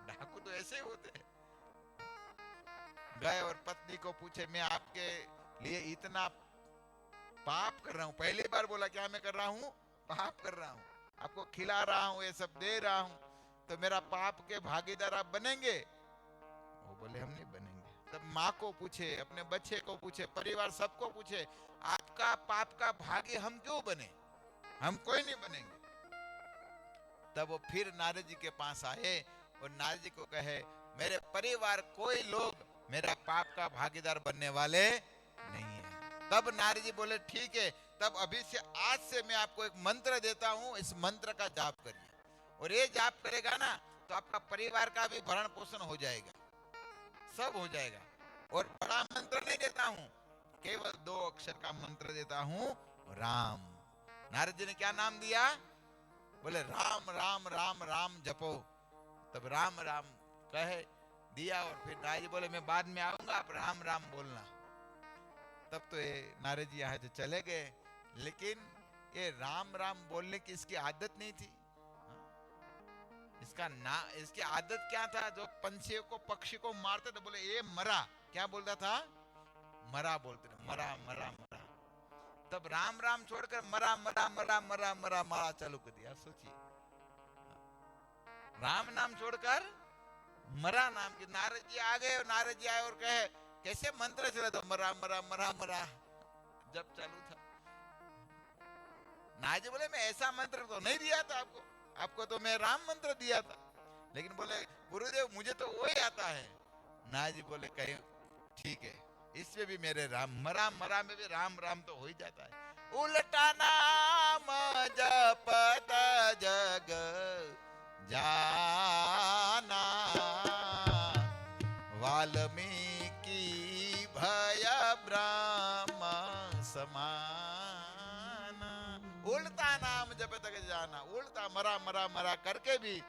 डाकू तो ऐसे होते हैं। गए और पत्नी को पूछे मैं आपके लिए इतना पाप कर रहा हूँ, पहली बार बोला क्या मैं कर रहा हूँ? पाप कर रहा हूँ, आपको खिला रहा हूँ, ये सब दे रहा हूँ, तो मेरा पाप के भागीदार आप बनेंगे? वो बोले हम नहीं बनेंगे। तब माँ को पूछे, अपने बच्चे को पूछे, परिवार सबको पूछे, आपका पाप का भागी हम क्यों बने, हम कोई नहीं बनेंगे। तब वो फिर नारद जी के पास आए और नारद जी को कहे, मेरे परिवार कोई लोग मेरा पाप का भागीदार बनने वाले नहीं है। तब नारद जी बोले, ठीक है, तब अभी से आज से मैं आपको एक मंत्र देता हूं, इस मंत्र का जाप करिए, और ये जाप करेगा ना तो आपका परिवार का भी भरण पोषण हो जाएगा, सब हो जाएगा। और बड़ा मंत्र नहीं देता हूं, केवल 2 अक्षर का मंत्र देता हूं, राम। नारद जी ने क्या नाम दिया? बोले राम राम राम राम जपो। तब राम राम कहे दिया, और फिर नारद जी बोले मैं बाद में आऊंगा, आप राम राम बोलना। तब तो ये नारद जी यहाँ से चले गए, लेकिन ये राम राम बोलने की इसकी आदत नहीं थी। इसकी आदत क्या था? जो पंछियों को, पक्षी को मारते थे, बोले ये मरा, क्या बोलता था? मरा बोलते थे, मरा मरा मरा। तब राम राम छोड़कर मरा मरा मरा मरा मरा मरा चालू कर दिया। सोचिए, राम नाम छोड़कर मरा नाम की। नारद जी आ गए, और नारद जी आए और कहे कैसे मंत्र चला? तो मरा मरा मरा मरा जब चालू था। नारद जी बोले मैं ऐसा मंत्र तो नहीं दिया था आपको, आपको तो मैं राम मंत्र दिया था। लेकिन बोले गुरुदेव मुझे तो वही आता है। नारद जी बोले कहीं ठीक है, इसमें भी मेरे राम, मरा मरा में भी राम राम तो हो ही जाता है। उल्टा नाम जपत जग जाना, वाल्मीकि भय ब्रह्म समाना। उल्टा नाम जपत जग जाना, उल्टा मरा मरा मरा करके भी।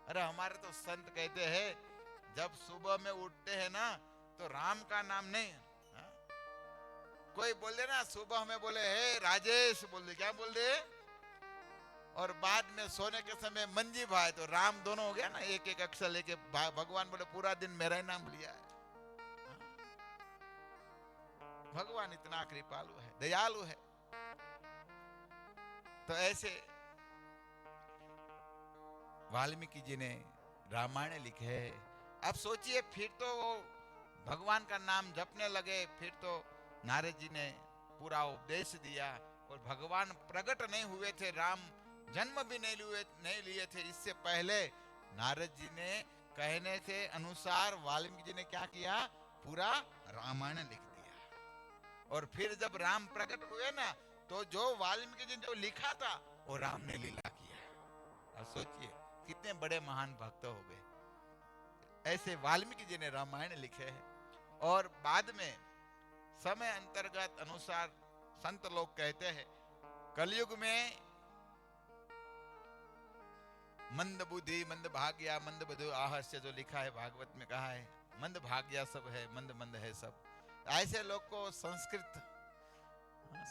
अरे हमारे तो संत कहते हैं जब सुबह में उठते हैं ना तो राम का नाम नहीं। कोई बोल दे ना सुबह में, बोले हे राजेश बोल दे, क्या बोल दे, और बाद में सोने के समय मंजी भाई, तो राम दोनों हो गया ना, एक एक अक्षर लेके। भगवान बोले पूरा दिन मेरा ही नाम लिया है। भगवान इतना कृपालु है, दयालु है। तो ऐसे वाल्मीकि जी ने रामायण लिखे है। अब सोचिए, फिर तो वो भगवान का नाम जपने लगे, फिर तो नारद जी ने पूरा उपदेश दिया, और भगवान प्रकट नहीं हुए थे, राम जन्म भी नहीं लिए थे। इससे पहले नारद जी ने कहने के अनुसार वाल्मीकि जी ने क्या किया? पूरा रामायण लिख दिया। और फिर जब राम प्रकट हुए ना, तो जो वाल्मीकि जी ने जो लिखा था वो राम ने लीला किया। और सोचिए कितने बड़े महान भक्त हो गए। ऐसे वाल्मीकि जी ने रामायण लिखे हैं। और बाद में समय अंतर्गत अनुसार संत लोग कहते हैं कलयुग में मंद बुद्धि मंद भाग्या मंद बुद्धि आहस्य, जो लिखा है भागवत में कहा है, मंद भाग्या सब है, मंद मंद है सब। ऐसे लोग को संस्कृत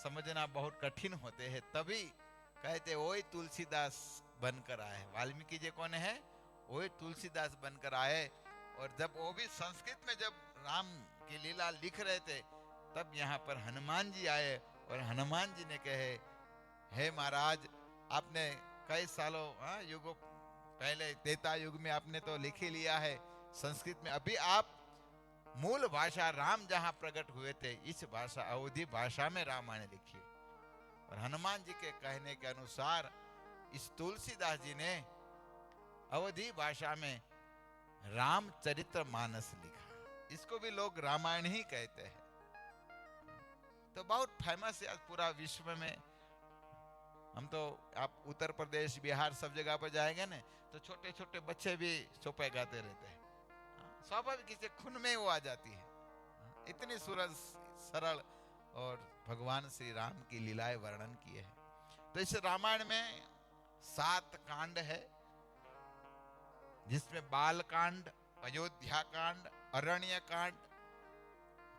समझना बहुत कठिन होते हैं, तभी कहते वही तुलसीदास बनकर आए। वाल्मीकि जी कौन है? वही तुलसीदास बनकर आए। और जब वो भी संस्कृत में जब राम की लीला लिख रहे थे, तब यहाँ पर हनुमान जी आए, और हनुमान जी ने कहे हे महाराज, आपने कई सालों युगों पहले त्रेता युग में आपने तो लिख ही लिया है संस्कृत में, अभी आप मूल भाषा राम जहां प्रकट हुए थे इस भाषा अवधी भाषा में रामायण लिखिए। और हनुमान जी के कहने के अनुसार इस तुलसीदास जी ने अवधी भाषा में रामचरित्र मानस लिखा। इसको भी लोग रामायण ही कहते हैं। तो बहुत फेमस है आज पूरा विश्व में। हम तो आप उत्तर प्रदेश बिहार सब जगह पर जाएंगे ना, तो छोटे छोटे बच्चे भी चौपाई गाते रहते हैं। स्वाभाविक किसी खून में वो आ जाती है। इतनी सरल और भगवान श्री राम की लीलाएं वर्णन किए हैं। तो इस रामायण में 7 कांड है, जिसमें बाल कांड, अयोध्या कांड, अरण्य कांड,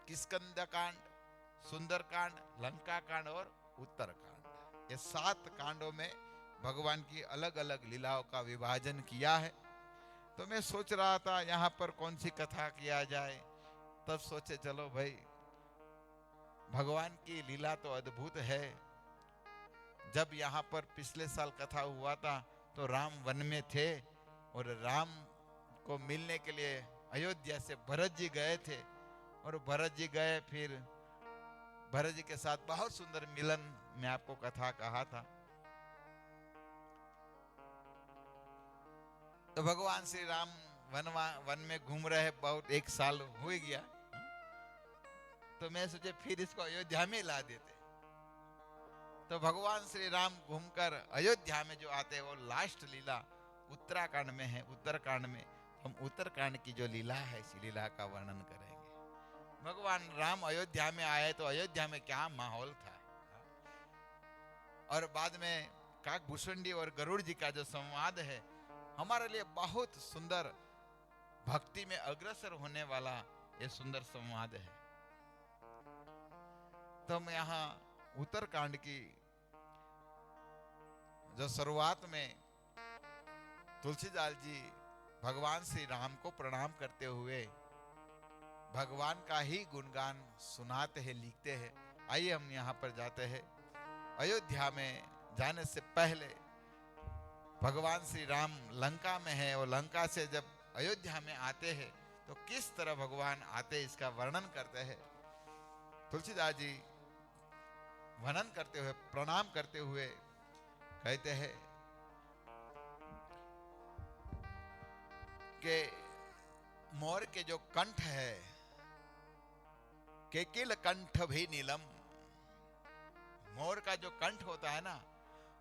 किष्किंध कांड, सुंदर कांड, लंका कांड और उत्तर कांड। ये 7 कांडों में भगवान की अलग अलग लीलाओं का विभाजन किया है। तो मैं सोच रहा था यहाँ पर कौन सी कथा किया जाए, तब सोचे चलो भाई भगवान की लीला तो अद्भुत है। जब यहाँ पर पिछले साल कथा हुआ था तो राम वन में थे, और राम को मिलने के लिए अयोध्या से भरत जी गए थे, और भरत जी गए, फिर भरत जी के साथ बहुत सुंदर मिलन, मैं आपको कथा कहा था। तो भगवान श्री राम वन में घूम रहे, बहुत 1 साल हो गया, तो मैं सोचे फिर इसको अयोध्या में ला देते। तो भगवान श्री राम घूमकर अयोध्या में जो आते हैं, वो लास्ट लीला उत्तराखंड में है। उत्तरकांड में हम उत्तरकांड की जो लीला है, इसी लीला का वर्णन करेंगे। भगवान राम अयोध्या में आए तो अयोध्या में क्या माहौल था, और बाद में काकभूषुंडी और गरुड़ जी का जो संवाद है, हमारे लिए बहुत सुंदर, भक्ति में अग्रसर होने वाला ये सुंदर संवाद है। तो हम यहाँ उत्तरकांड की जो शुरुआत में तुलसीदास जी भगवान श्री राम को प्रणाम करते हुए भगवान का ही गुणगान सुनाते हैं, लिखते हैं। आइए हम यहाँ पर जाते हैं। अयोध्या में जाने से पहले भगवान श्री राम लंका में है, और लंका से जब अयोध्या में आते हैं तो किस तरह भगवान आते, इसका वर्णन करते हैं। तुलसीदास जी वर्णन करते हुए, प्रणाम करते हुए कहते हैं कि मोर के जो कंठ है, केकिल कंठ भी नीलम, मोर का जो कंठ होता है ना,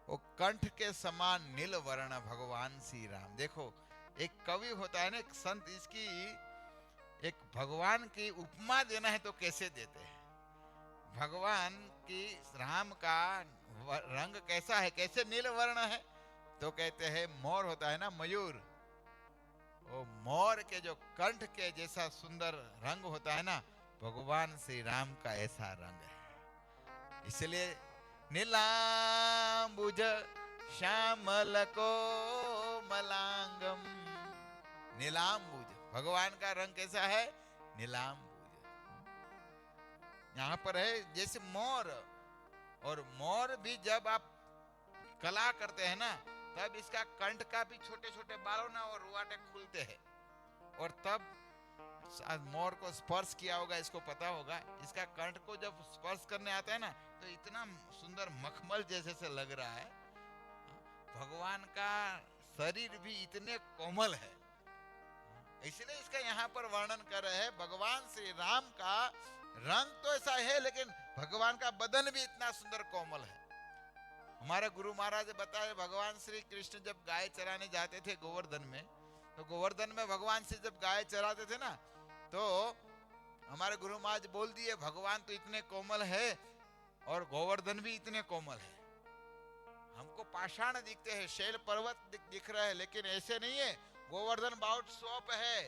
वो कंठ के समान नील वर्ण भगवान श्री राम। देखो, एक कवि होता है ना, एक संत, इसकी एक भगवान की उपमा देना है तो कैसे देते हैं। भगवान की राम का रंग कैसा है, कैसे नील वर्ण है, तो कहते हैं मोर होता है ना, मयूर, वो मोर के जो कंठ के जैसा सुंदर रंग होता है ना, भगवान श्री राम का ऐसा रंग है। इसलिए नीलांबुज श्यामल को मलांगम, नीलांबुज, भगवान का रंग कैसा है, नीलांबुज। यहाँ पर है जैसे मोर, और मोर भी जब आप कला करते हैं ना, तब इसका कंठ का भी छोटे छोटे बालों ना और रुआटे खुलते हैं, और तब मोर को स्पर्श किया होगा, इसको पता होगा, इसका कंठ को जब स्पर्श करने आता है ना, तो इतना सुंदर मखमल जैसे से लग रहा है। भगवान का शरीर भी इतने कोमल है, इसलिए इसका यहाँ पर वर्णन कर रहे हैं। भगवान श्री राम का रंग तो ऐसा है, लेकिन भगवान का बदन भी इतना सुंदर कोमल है। हमारे गुरु महाराज बताए, भगवान श्री कृष्ण जब गाय चराने जाते थे गोवर्धन में, तो गोवर्धन में भगवान से जब गाय चराते थे ना, तो हमारे गुरु महाराज बोल दिए, भगवान तो इतने कोमल है और गोवर्धन भी इतने कोमल है। हमको पाषाण दिखते हैं, शैल पर्वत दिख रहा है, लेकिन ऐसे नहीं है, गोवर्धन बहुत सॉफ्ट है।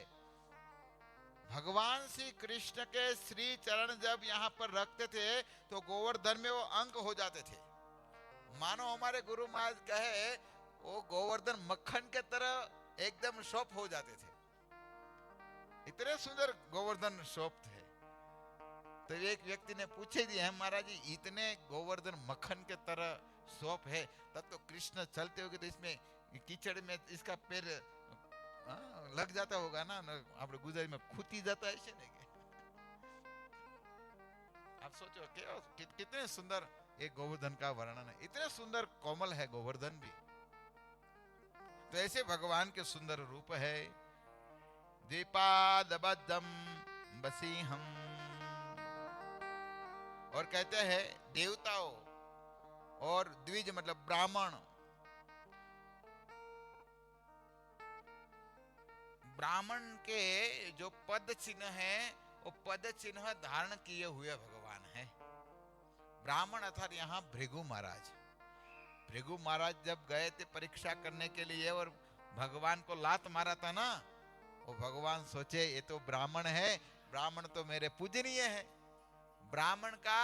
भगवान श्री कृष्ण के श्री चरण जब यहाँ पर रखते थे तो गोवर्धन में वो अंक हो जाते थे, मानो हमारे गुरु महाराज कहे वो गोवर्धन मक्खन के तरह एकदम सॉफ्ट हो जाते थे, इतने सुंदर गोवर्धन सॉफ्ट थे। तो एक व्यक्ति ने पूछे दिए, महाराज जी इतने गोवर्धन मक्खन के तरह सॉफ्ट है, तब तो कृष्ण चलते होंगे तो इसमें कीचड़ में इसका पैर लग जाता होगा ना, आप गुजराती में खूती जाता है, ऐसे नहीं के? आप सोचो कितने सुंदर एक गोवर्धन का वर्णन है, इतने सुंदर कोमल है गोवर्धन भी। तो ऐसे भगवान के सुंदर रूप है। द्विपादबद्धम बसीहम, और कहते हैं देवताओं और द्विज मतलब ब्राह्मण, ब्राह्मण के जो पद चिन्ह है, वो पद चिन्ह धारण किए हुए भगवान है। ब्राह्मण अर्थात यहाँ भृगु महाराज, भृगु महाराज जब गए थे परीक्षा करने के लिए और भगवान को लात मारा था ना, वो भगवान सोचे ये तो ब्राह्मण है, ब्राह्मण तो मेरे पूजनीय है। ब्राह्मण का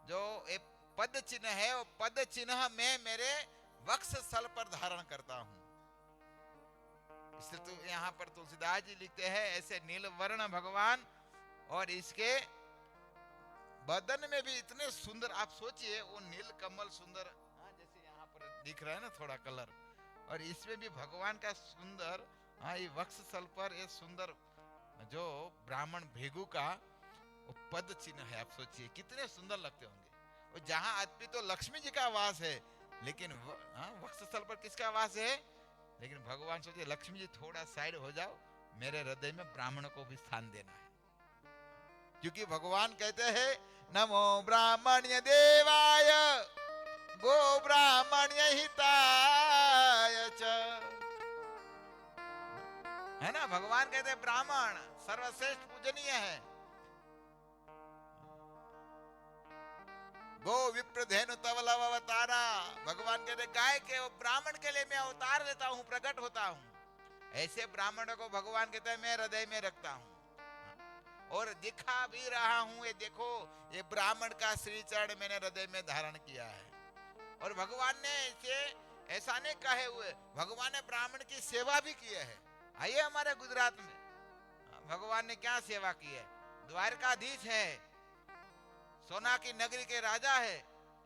जो एक पद चिन्ह है, वो पद चिन्ह मैं मेरे वक्ष स्थल पर धारण करता हूं। इसलिए तो यहाँ पर तुलसीदास जी लिखते हैं, ऐसे नील वर्ण भगवान, और इसके बदन में भी इतने सुंदर, आप सोचिए वो नील कमल सुंदर, जैसे यहाँ पर दिख रहा है ना थोड़ा कलर, और इसमें भी भगवान का सुंदर, ये वक्ष स्थल पर ये सुंदर जो ब्राह्मण भेगु का वो पद चिन्ह है, आप सोचिए कितने सुंदर लगते होंगे। और जहां आदमी तो लक्ष्मी जी का वास है, लेकिन वक्षस्थल पर किसका वास है? लेकिन भगवान सोचे लक्ष्मी जी थोड़ा साइड हो जाओ, मेरे हृदय में ब्राह्मण को भी स्थान देना है। क्योंकि भगवान कहते हैं नमो ब्राह्मण्य देवाय गो ब्राह्मण्य हिताय च, है ना। भगवान कहते हैं ब्राह्मण सर्वश्रेष्ठ पूजनीय है। गो विप्र धेनु तवलव अवतारा, भगवान कहते गाय के ब्राह्मण के लिए मैं अवतार लेता हूं, प्रकट होता हूं। ऐसे ब्राह्मणों को भगवान कहते हैं मैं हृदय में रखता हूं और दिखा भी रहा हूं। ये देखो, ये ब्राह्मण का श्री चरण मैंने हृदय में धारण किया है। और भगवान ने इसे ऐसा नहीं कहे हुए, भगवान ने ब्राह्मण की सेवा भी की है। आइए हमारे गुजरात में भगवान ने क्या सेवा की है। द्वारकाधीश है, सोना की नगरी के राजा है,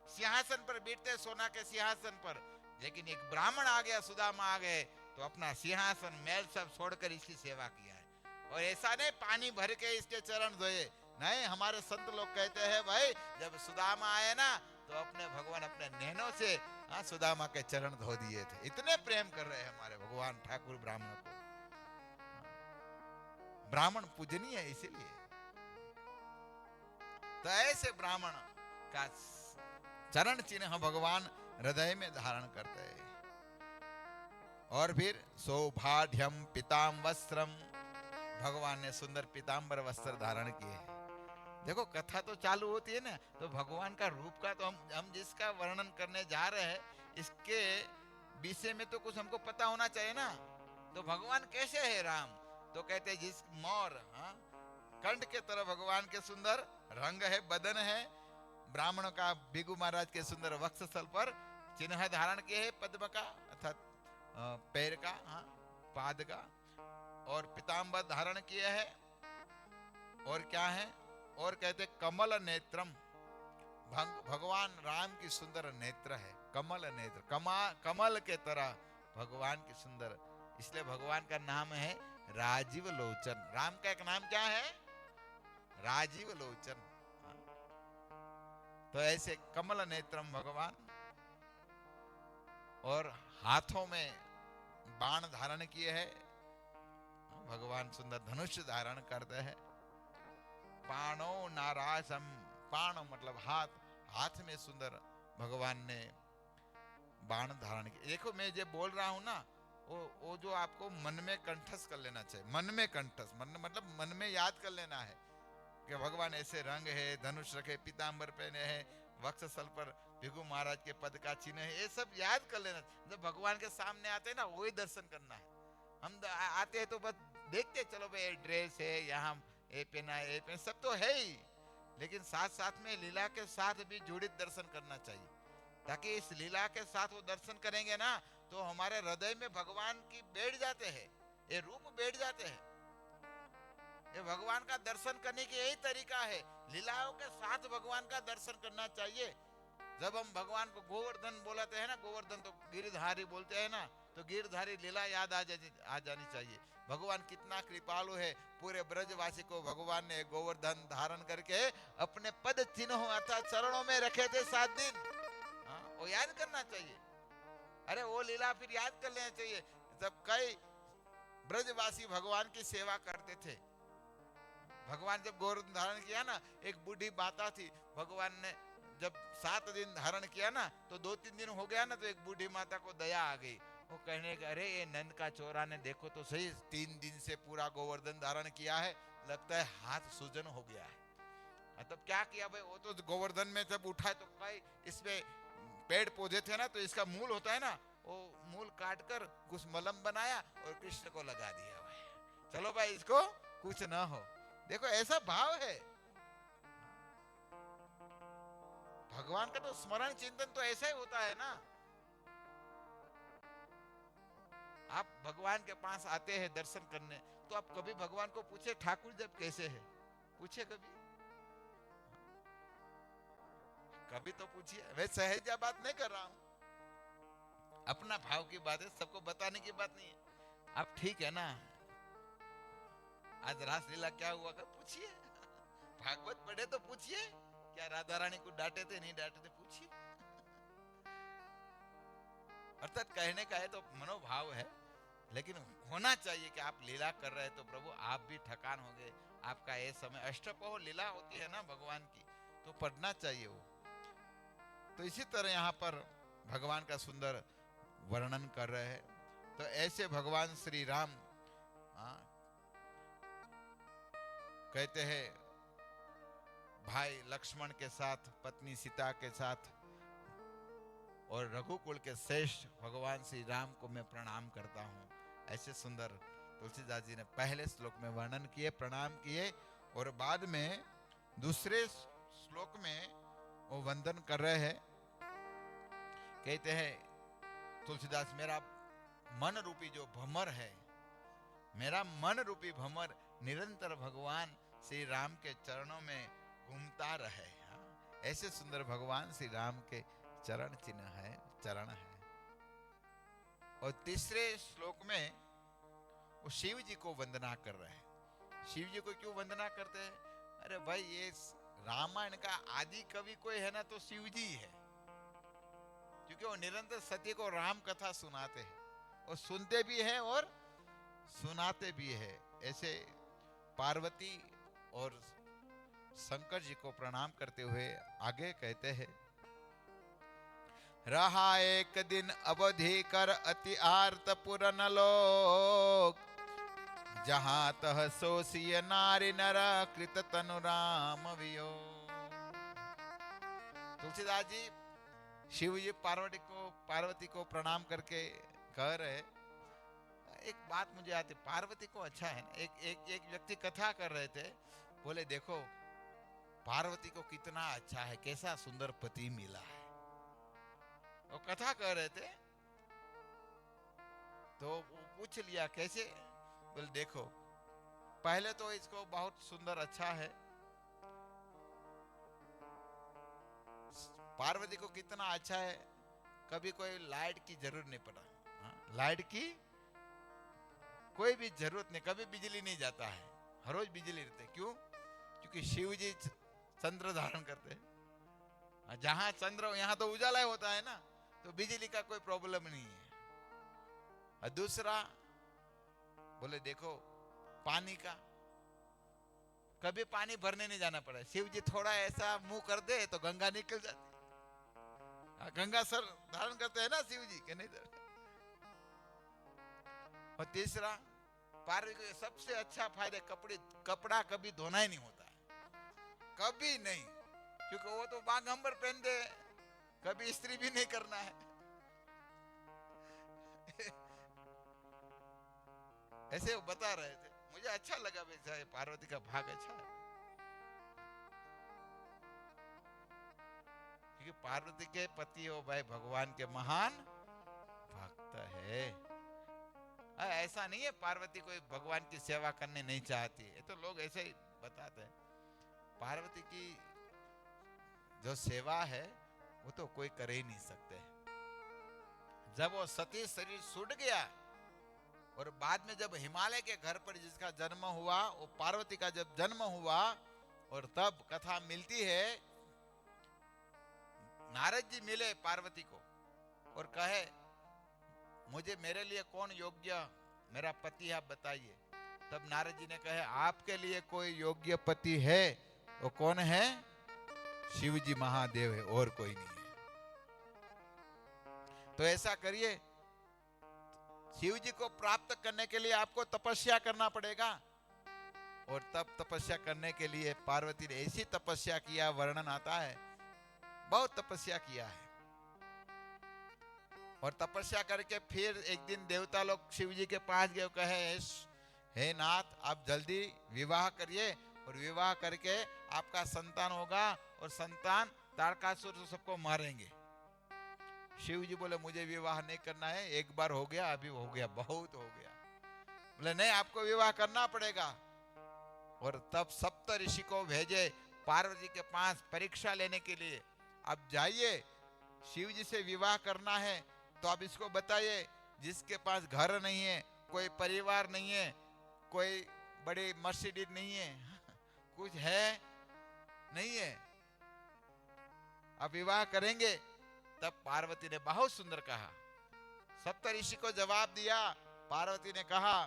सिंहासन पर बैठते सोना के सिंहासन पर, लेकिन एक ब्राह्मण आ गया, सुदामा आ गए तो अपना सिंहासन मैल सब छोड़कर इसकी सेवा किया है। और ऐसा नहीं पानी भर के इसके चरण धोए, नहीं। हमारे संत लोग कहते हैं भाई जब सुदामा आए ना तो अपने भगवान अपने नैनों से सुदामा के चरण धो दिए थे। इतने प्रेम कर रहे हैं हमारे भगवान ठाकुर ब्राह्मण को। ब्राह्मण पूजनीय है इसीलिए। तो ऐसे ब्राह्मण का चरण चिन्ह भगवान हृदय में धारण करते हैं। और फिर सौभाढ्यम पीताम वस्त्रम, भगवान ने सुंदर पीतांबर वस्त्र धारण किए। देखो कथा तो चालू होती है ना, तो भगवान का रूप का तो हम जिसका वर्णन करने जा रहे हैं इसके विषय में तो कुछ हमको पता होना चाहिए ना। तो भगवान कैसे है राम? तो कहते हैं जिस मोर कंठ के तरह भगवान के सुंदर रंग है, बदन है। ब्राह्मणों का भिगु महाराज के सुंदर वक्षस्थल पर चिन्ह धारण किए है, पद्म का अर्थात पैर का, पाद का, और पीतांबर धारण किए है। और क्या है? और कहते कमल नेत्रम, भगवान राम की सुंदर नेत्र है, कमल नेत्र, कमल के तरह भगवान की सुंदर, इसलिए भगवान का नाम है राजीव लोचन। राम का एक नाम क्या है? राजीव लोचन। तो ऐसे कमल नेत्रम भगवान, और हाथों में बाण धारण किए है भगवान, सुंदर धनुष धारण करते हैं। पाणो नारासम, पाण मतलब हाथ, हाथ में सुंदर भगवान ने बाण धारण किया। देखो मैं जो बोल रहा हूं ना, वो जो आपको मन में कंठस्थ कर लेना चाहिए। मन में कंठस्थ, मन मतलब मन में याद कर लेना है कि भगवान ऐसे रंग है, धनुष रखे, पीतांबर पहने हैं, वक्षस्थल पर भिगु महाराज के पद का चिन्ह है। ये सब याद कर लेना। जब भगवान के सामने आते हैं ना, वही दर्शन करना है। हम आते हैं तो बस देखते चलो भाई ड्रेस है, यहाँ ये पहना है, ये पहना, सब तो है ही, लेकिन साथ साथ में लीला के साथ भी जुड़ित दर्शन करना चाहिए, ताकि इस लीला के साथ वो दर्शन करेंगे ना तो हमारे हृदय में भगवान की बैठ जाते हैं, ये रूप बैठ जाते हैं। ये भगवान का दर्शन करने की यही तरीका है, लीलाओं के साथ भगवान का दर्शन करना चाहिए। जब हम भगवान को गोवर्धन बोलते हैं ना, गोवर्धन तो गिरधारी बोलते हैं ना, तो गिरधारी लीला याद आ जानी चाहिए। भगवान कितना कृपालु है, पूरे ब्रजवासी को भगवान ने गोवर्धन धारण करके अपने पद चिन्हों अर्थात चरणों में रखे थे 7 दिन। वो याद करना चाहिए। अरे वो लीला फिर याद कर लेना चाहिए। जब कई ब्रजवासी भगवान की सेवा करते थे, भगवान जब गोवर्धन धारण किया ना, एक बूढ़ी माता थी, भगवान ने जब 7 दिन धारण किया ना तो 2-3 दिन हो गया ना, तो एक बूढ़ी माता को दया आ गई। वो कहने का अरे ये नंद का चोरा ने देखो तो सही 3 दिन से पूरा गोवर्धन धारण किया है, लगता है हाथ सूजन हो गया है। मतलब क्या किया भाई, वो तो गोवर्धन में जब उठा तो कई इसमें पेड़ पौधे थे ना, तो इसका मूल होता है ना, वो मूल काट कर कुछ मलम बनाया और कृष्ण को लगा दिया भाई, चलो भाई इसको कुछ ना हो। देखो ऐसा भाव है। भगवान का तो स्मरण चिंतन तो ऐसा ही होता है ना। आप भगवान के पास आते हैं दर्शन करने, तो आप कभी भगवान को पूछे ठाकुर जब कैसे है? पूछे कभी? कभी तो पूछिए। मैं सहजा बात नहीं कर रहा हूं, अपना भाव की बात है, सबको बताने की बात नहीं है। आप ठीक है ना, आज रासलीला क्या हुआ कर पूछिए, भागवत पढ़े तो पूछिए, क्या राधा रानी को डांटे थे नहीं डांटे थे पूछिए। अर्थात कहने का है तो मनोभाव है, लेकिन होना चाहिए कि आप लीला कर रहे तो प्रभु आप भी थकान हो गए, आपका ये समय अष्टप्रहर लीला होती है ना भगवान की, तो पढ़ना चाहिए वो। तो इसी तरह यहाँ पर भगवान का सुंदर वर्णन कर रहे हैं। तो ऐसे भगवान श्री राम कहते हैं भाई लक्ष्मण के साथ, पत्नी सीता के साथ और रघुकुल के श्रेष्ठ भगवान श्री राम को मैं प्रणाम करता हूँ। ऐसे सुंदर तुलसीदास जी ने पहले श्लोक में वर्णन किए, प्रणाम किए, और बाद में दूसरे श्लोक में वो वंदन कर रहे हैं। कहते हैं तुलसीदास, मेरा मन रूपी जो भमर है, मेरा मन रूपी भमर निरंतर भगवान श्री राम के चरणों में घूमता रहे। ऐसे सुंदर भगवान श्री राम के चरण चिन्ह है, चरण है। और तीसरे श्लोक में वो शिव जी को वंदना कर रहे हैं। शिव जी को क्यों वंदना करते हैं? अरे भाई ये रामायण का आदि कवि कोई है ना तो शिव जी है, क्योंकि वो निरंतर सत्य को राम कथा सुनाते हैं, और सुनते भी हैं और सुनाते भी है। ऐसे पार्वती और शंकर जी को प्रणाम करते हुए आगे कहते हैं, रहा एक दिन अवधि कर अति आर्त पुरन लोक, जहां तह सोसिय नारी नर कृत तनु राम वियोग। तुलसीदास जी शिव जी पार्वती को प्रणाम करके कह रहे, एक बात मुझे आती, पार्वती को अच्छा है ना, एक व्यक्ति कथा कर रहे थे, बोले देखो पार्वती को कितना अच्छा है, कैसा सुंदर पति मिला है। वो कथा कर रहे थे तो पूछ लिया कैसे, बोले देखो पहले तो इसको बहुत सुंदर अच्छा है, पार्वती को कितना अच्छा है, कभी कोई लाइट की जरूरत नहीं पड़ा। लाइट की कोई भी जरूरत नहीं, कभी बिजली नहीं जाता है, हर रोज बिजली रहती। क्यों? क्योंकि शिव जी चंद्र धारण करते हैं, जहां चंद्र यहां तो उजाला होता है ना, तो बिजली का कोई प्रॉब्लम नहीं है। और दूसरा बोले देखो पानी का, कभी पानी भरने नहीं जाना पड़ा, शिव जी थोड़ा ऐसा मुंह कर दे तो गंगा निकल जाती। गंगा सर धारण करते हैं ना शिव जी के, नहीं धरते। और तीसरा पार्वती को सबसे अच्छा फायदा, कपड़ा कभी धोना ही नहीं होता है, कभी नहीं, क्योंकि वो तो बागंबर पहनते, कभी इस्त्री भी नहीं करना है। ऐसे वो बता रहे थे, मुझे अच्छा लगा वैसा, पार्वती का भाग अच्छा है, क्योंकि पार्वती के पति हो भाई भगवान के महान भक्त है। ऐसा नहीं है पार्वती कोई भगवान की सेवा करने नहीं चाहती, ये तो लोग ऐसे ही बताते हैं। पार्वती की जो सेवा है वो तो कोई कर ही नहीं सकते। जब वो सती शरीर छूट गया और बाद में जब हिमालय के घर पर जिसका जन्म हुआ, वो पार्वती का जब जन्म हुआ, और तब कथा मिलती है, नारद जी मिले पार्वती को और कहे मुझे मेरे लिए कौन योग्य मेरा पति है आप बताइए। तब नारद जी ने कहे आपके लिए कोई योग्य पति है, वो कौन है? शिव जी महादेव है, और कोई नहीं है। तो ऐसा करिए, शिव जी को प्राप्त करने के लिए आपको तपस्या करना पड़ेगा, और तब तपस्या करने के लिए पार्वती ने ऐसी तपस्या किया, वर्णन आता है, बहुत तपस्या किया है। और तपस्या करके फिर एक दिन देवता लोग शिव जी के पास गए, कहे हे नाथ आप जल्दी विवाह करिए, और विवाह करके आपका संतान होगा, और संतान तारकासुर सबको मारेंगे। शिव जी बोले मुझे विवाह नहीं करना है, एक बार हो गया, अभी हो गया, बहुत हो गया। बोले नहीं आपको विवाह करना पड़ेगा। और तब सप्त ऋषि को भेजे पार्वती के पास परीक्षा लेने के लिए, अब जाइए शिव जी से विवाह करना है तो आप इसको बताइए, जिसके पास घर नहीं है, कोई परिवार नहीं है, कोई बड़ी मर्सिडीज नहीं है, कुछ है नहीं है। अब विवाह करेंगे। तब पार्वती ने बहुत सुंदर कहा, सप्तऋषि को जवाब दिया। पार्वती ने कहा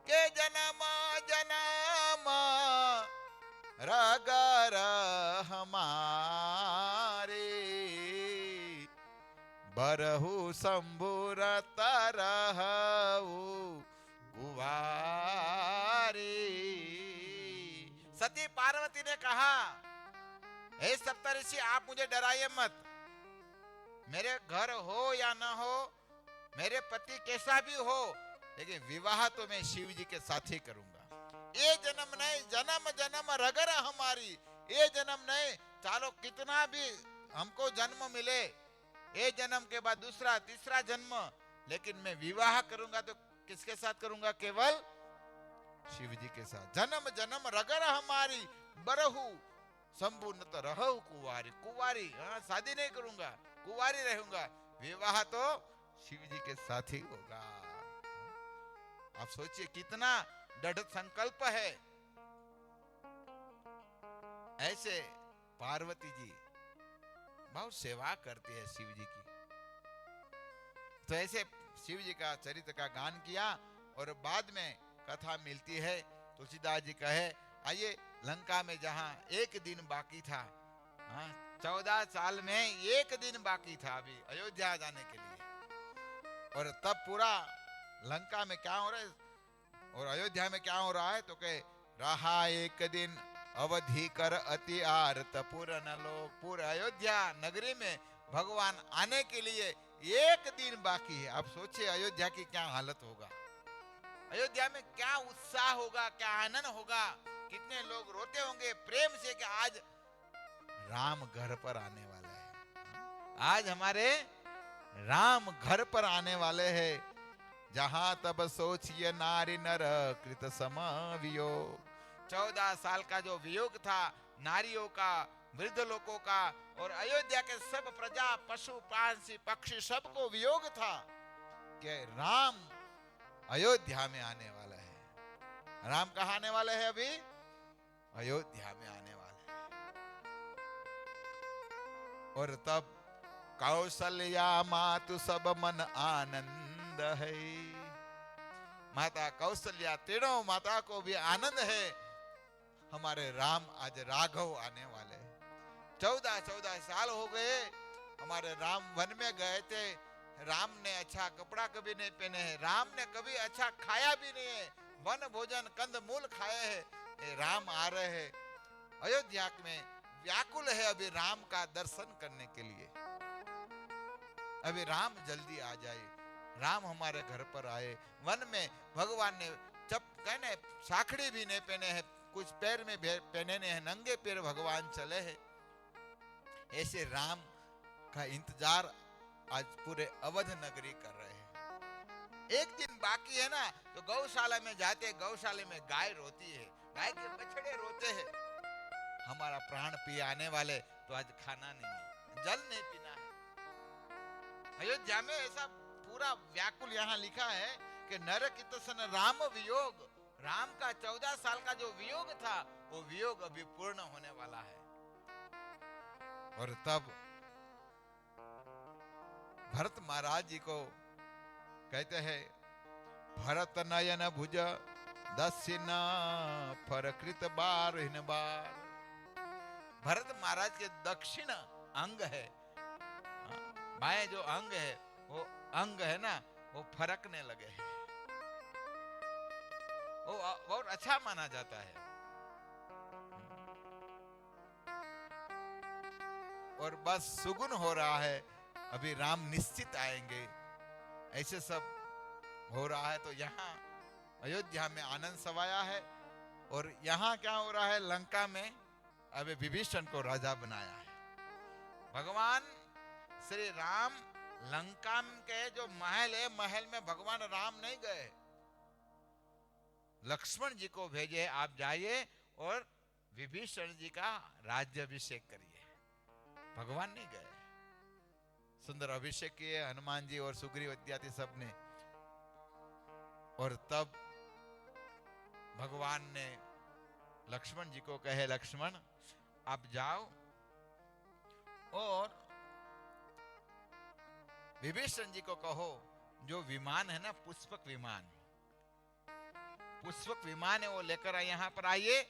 के जन्म जन्म रगर हमारे, बरहु शंभुर तरहु कुवारी। सती पार्वती ने कहा, हे सप्तऋषि, आप मुझे डराइए मत। मेरे घर हो या ना हो, मेरे पति कैसा भी हो, लेकिन विवाह तो मैं शिव जी के साथ ही करूंगा। ये जन्म नहीं, जन्म जन्म रगर हमारी। ये जन्म नहीं, चालो कितना भी हमको जन्म मिले, ये जन्म के बाद दूसरा तीसरा जन्म, लेकिन मैं विवाह करूंगा तो किसके साथ करूंगा? केवल शिव जी के साथ। जन्म जन्म रगर हमारी, बरहु शंभु न तो रहु कुवारी। कुवारी, हाँ, शादी नहीं करूंगा, कुवारी रहूंगा। विवाह तो शिव जी के साथ ही होगा। आप सोचिए कितना दृढ़ संकल्प है। ऐसे पार्वती जी बहुत सेवा करती है शिव जी की। तो ऐसे शिव जी का चरित्र का गान किया और बाद में कथा मिलती है। तुलसीदास जी कहे, आइए लंका में जहां एक दिन बाकी था, 14 साल में एक दिन बाकी था अभी अयोध्या जाने के लिए, और तब पूरा लंका में क्या हो रहा है और अयोध्या में क्या हो रहा है, तो कहे रहा एक दिन अवधि कर अति आरत पूर्ण लोक। पूरे अयोध्या नगरी में भगवान आने के लिए एक दिन बाकी है। आप सोचिए अयोध्या की क्या हालत होगा, अयोध्या में क्या उत्साह होगा, क्या आनंद होगा, कितने लोग रोते होंगे प्रेम से कि आज राम घर पर आने वाले हैं, आज हमारे राम घर पर आने वाले हैं। जहां तब सोचिए नारी नर कृत सम वियोग। 14 साल का जो वियोग था नारियों का, वृद्ध लोगों का, और अयोध्या के सब प्रजा पशु पांसी पक्षी सबको वियोग था कि राम अयोध्या में आने वाला है। राम कहाँ आने वाले हैं? अभी अयोध्या में आने वाले हैं। और तब कौशल्या मातु सब मन आनंद है। माता कौशल्या तीनों माता को भी आनंद है, हमारे राम आज राघव आने वाले हैं। 14 साल हो गए हमारे राम वन में गए थे। राम ने अच्छा कपड़ा कभी नहीं पहने हैं, राम ने कभी अच्छा खाया भी नहीं है, वन भोजन कंद मूल खाए हैं। राम आ रहे हैं अयोध्या में, व्याकुल है अभी राम का दर्शन करने के लिए। अभी राम जल्दी आ जाए, राम हमारे घर पर आए। वन में भगवान ने कहने साखड़ी भी नहीं पहने हैं, कुछ पैर में पहने नहीं है, नंगे पैर भगवान चले हैं। ऐसे राम का इंतजार आज पूरे अवध नगरी कर रहे हैं। एक दिन बाकी है ना, तो गौशाला में जाते, गौशाला में गाय रोती है, गाय के बछड़े रोते हैं, हमारा प्राण पिए आने वाले, तो आज खाना नहीं है, जल नहीं पीना है। अयोध्या में ऐसा पूरा व्याकुल यहाँ लिखा है कि नरक सन राम वियोग। राम का 14 साल का जो वियोग था, वो वियोग अभी पूर्ण होने वाला है। और तब भरत महाराज जी को कहते हैं, भरत नयन भुज दक्षिण फरकृत बार हिन बार। भरत महाराज के दक्षिण अंग है, बाएं जो अंग है, वो अंग है ना, वो फरकने लगे हैं, वो बहुत अच्छा माना जाता है। और बस सुगुन हो रहा है, अभी राम निश्चित आएंगे, ऐसे सब हो रहा है। तो यहाँ अयोध्या में आनंद सवाया है। और यहाँ क्या हो रहा है, लंका में अभी विभीषण को राजा बनाया है। भगवान श्री राम लंका के जो महल है, महल में भगवान राम नहीं गए, लक्ष्मण जी को भेजे, आप जाइए और विभीषण जी का राज्याभिषेक करिए। भगवान नहीं गए, सुंदर अभिषेक किए हनुमान जी और सुग्रीव इत्यादि सब ने। और तब भगवान ने लक्ष्मण जी को कहे, लक्ष्मण आप जाओ और विभीषण जी को कहो जो विमान है ना, पुष्पक विमान, पुष्पक विमान है वो लेकर यहाँ पर आइए